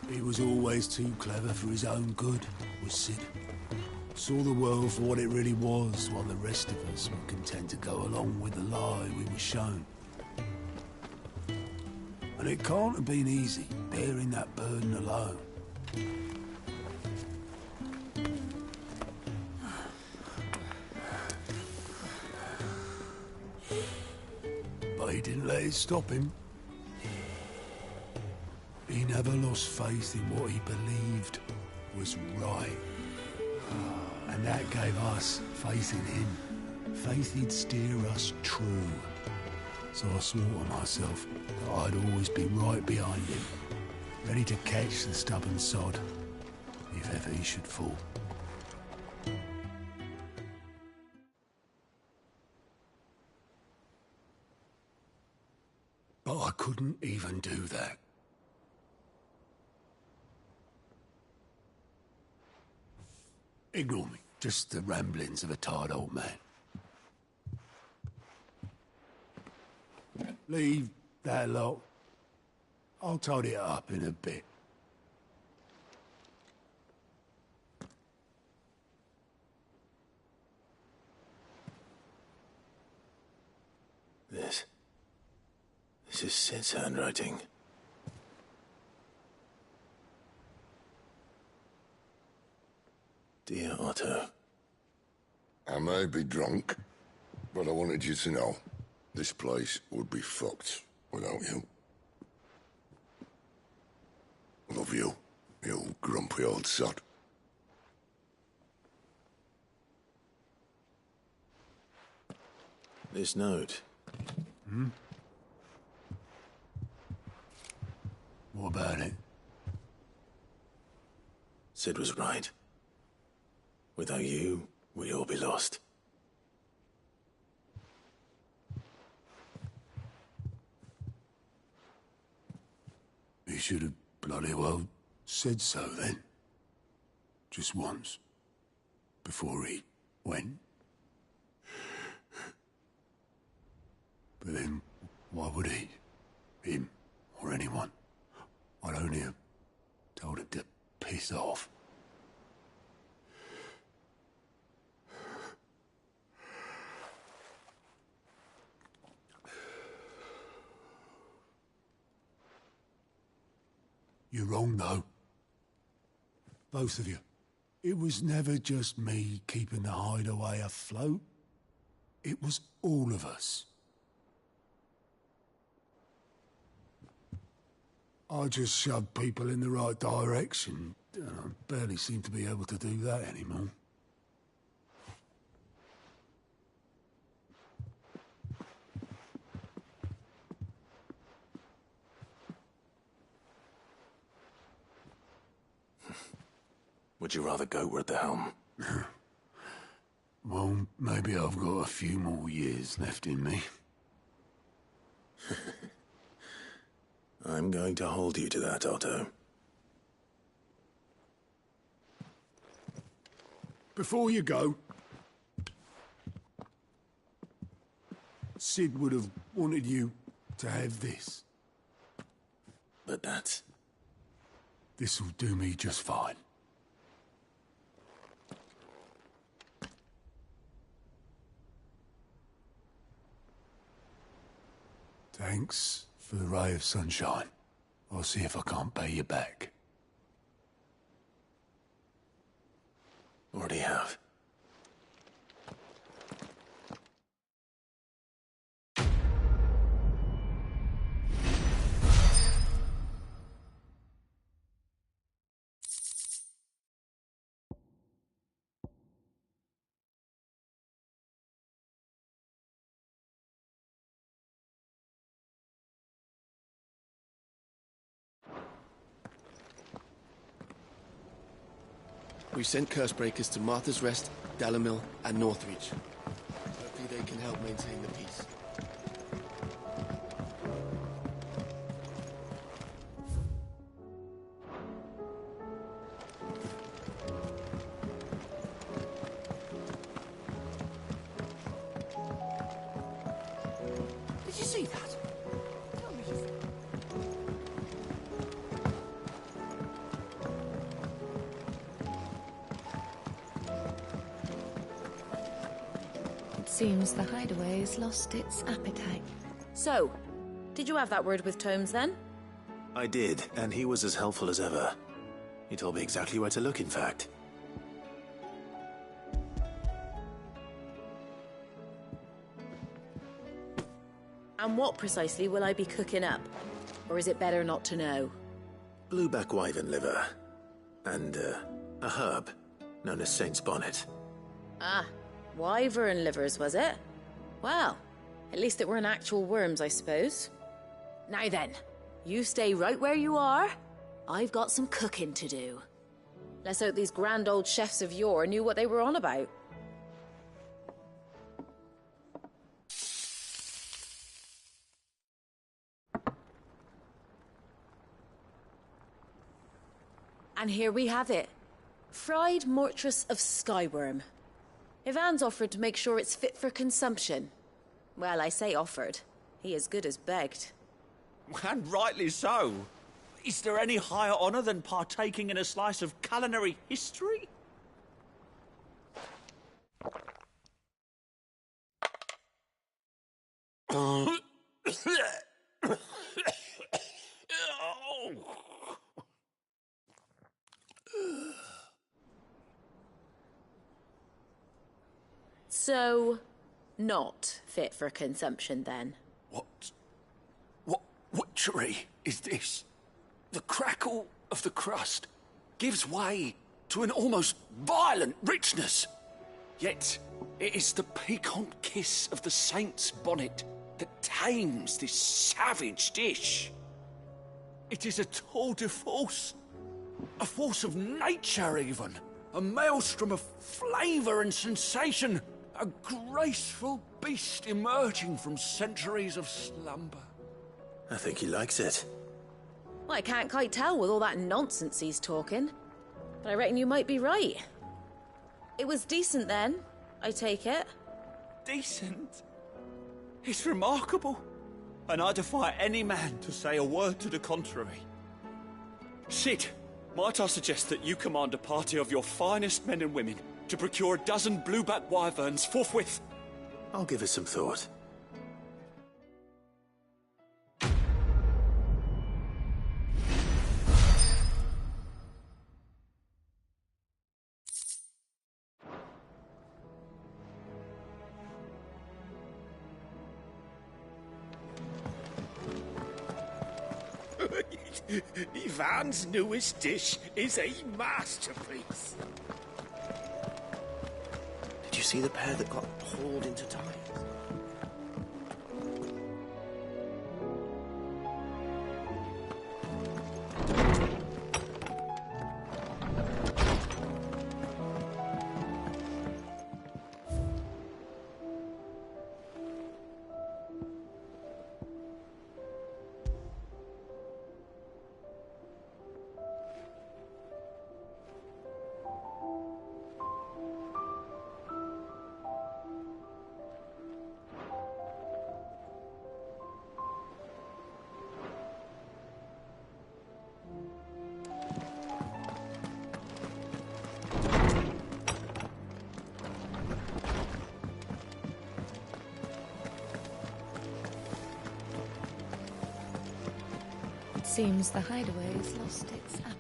He was always too clever for his own good, was Sid. Saw the world for what it really was, while the rest of us were content to go along with the lie we were shown. And it can't have been easy, bearing that burden alone. But he didn't let it stop him. He never lost faith in what he believed was right. And that gave us faith in him. Faith he'd steer us true. So I swore to myself that I'd always be right behind him, ready to catch the stubborn sod, if ever he should fall. But I couldn't even do that. Ignore me. Just the ramblings of a tired old man. Leave that lot. I'll tidy it up in a bit. This is Sid's handwriting. Dear Otto. I may be drunk, but I wanted you to know this place would be fucked without you. Love you, you grumpy old sod. This note. Hmm? What about it? Sid was right. Without you, we'd all be lost. He should have bloody well said so then. Just once. Before he went. But then, why would he? Him, or anyone? I'd only have told him to piss off. You're wrong, though. Both of you. It was never just me keeping the hideaway afloat. It was all of us. I just shoved people in the right direction. I barely seem to be able to do that anymore. Would you rather goat were at the helm? Well, maybe I've got a few more years left in me. I'm going to hold you to that, Otto. Before you go, Sid would have wanted you to have this. But that's... This'll do me just fine. Thanks for the ray of sunshine. I'll see if I can't pay you back. Already have. We've sent Cursebreakers to Martha's Rest, Dalamil, and Northreach. Hopefully they can help maintain the peace. Did you see that? Seems the hideaway's lost its appetite. So, did you have that word with Tomes then? I did, and he was as helpful as ever. He told me exactly where to look, in fact. And what precisely will I be cooking up? Or is it better not to know? Blueback wyvern liver. And, a herb known as Saint's Bonnet. Ah, wyvern livers, was it? Well, at least it weren't actual worms, I suppose. Now then, you stay right where you are. I've got some cooking to do. Let's hope these grand old chefs of yore knew what they were on about. And here we have it. Fried mortress of skyworm. Ivan's offered to make sure it's fit for consumption. Well, I say offered. He as good as begged. And rightly so. Is there any higher honor than partaking in a slice of culinary history? So, not fit for consumption then? What witchery is this? The crackle of the crust gives way to an almost violent richness. Yet, it is the piquant kiss of the saint's bonnet that tames this savage dish. It is a tour de force. A force of nature, even. A maelstrom of flavour and sensation. A graceful beast emerging from centuries of slumber. I think he likes it. Well, I can't quite tell with all that nonsense he's talking. But I reckon you might be right. It was decent then, I take it. Decent? It's remarkable. And I defy any man to say a word to the contrary. Sid, might I suggest that you command a party of your finest men and women to procure a dozen blueback wyverns forthwith? I'll give it some thought. Ivan's newest dish is a masterpiece. Did you see the pair that got hauled into time? Seems the hideaway has lost its app.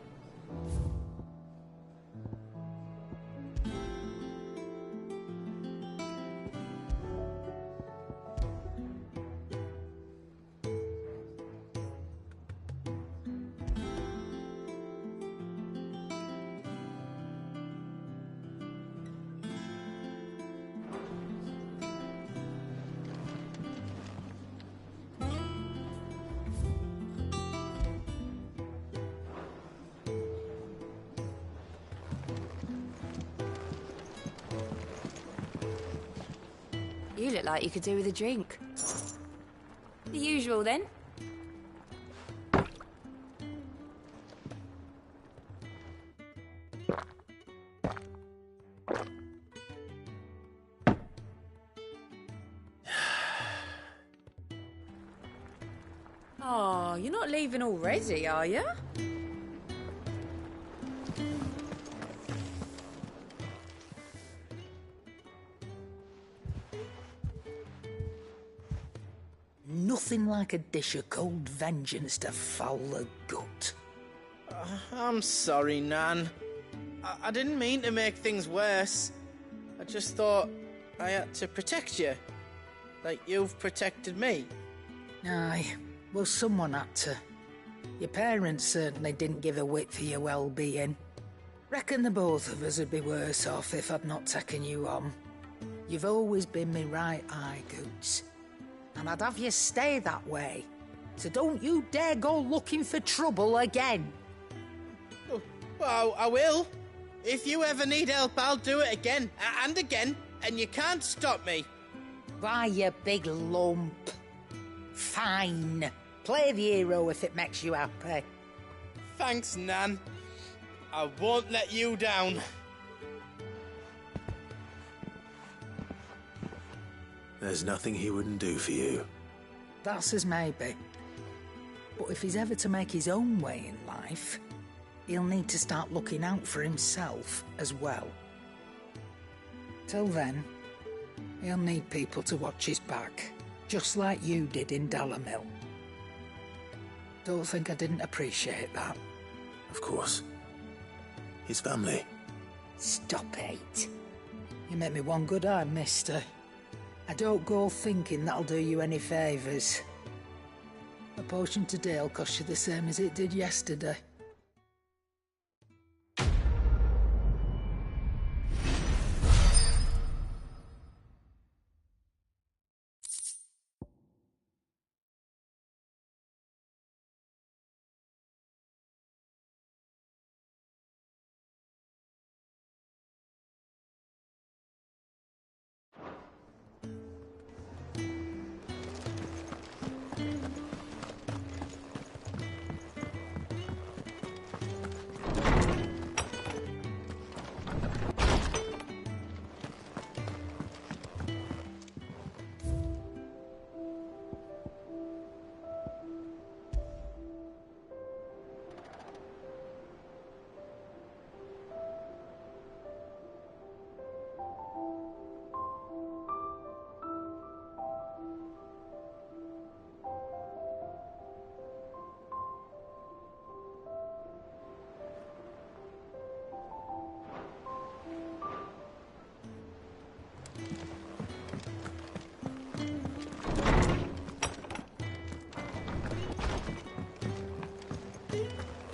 You look like you could do with a drink. The usual, then. Oh, you're not leaving already, are you? Nothing like a dish of cold vengeance to foul the gut. I'm sorry, Nan. I didn't mean to make things worse. I just thought I had to protect you. Like you've protected me. Aye, well, someone had to. Your parents certainly didn't give a whit for your well-being. Reckon the both of us would be worse off if I'd not taken you on. You've always been me right eye, Goots. And I'd have you stay that way. So don't you dare go looking for trouble again. Oh, well, I will. If you ever need help, I'll do it again and again, and you can't stop me. Why, you big lump. Fine. Play the hero if it makes you happy. Thanks, Nan. I won't let you down. There's nothing he wouldn't do for you. That's as maybe. But if he's ever to make his own way in life, he'll need to start looking out for himself as well. Till then, he'll need people to watch his back, just like you did in Dalamil. Don't think I didn't appreciate that. Of course. His family. Stop it. You make me one good eye, mister. I don't go thinking that'll do you any favours. A potion today'll cost you the same as it did yesterday.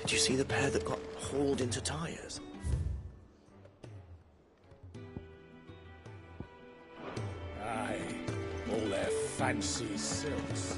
Did you see the pair that got hauled into tires? Aye, all their fancy silks.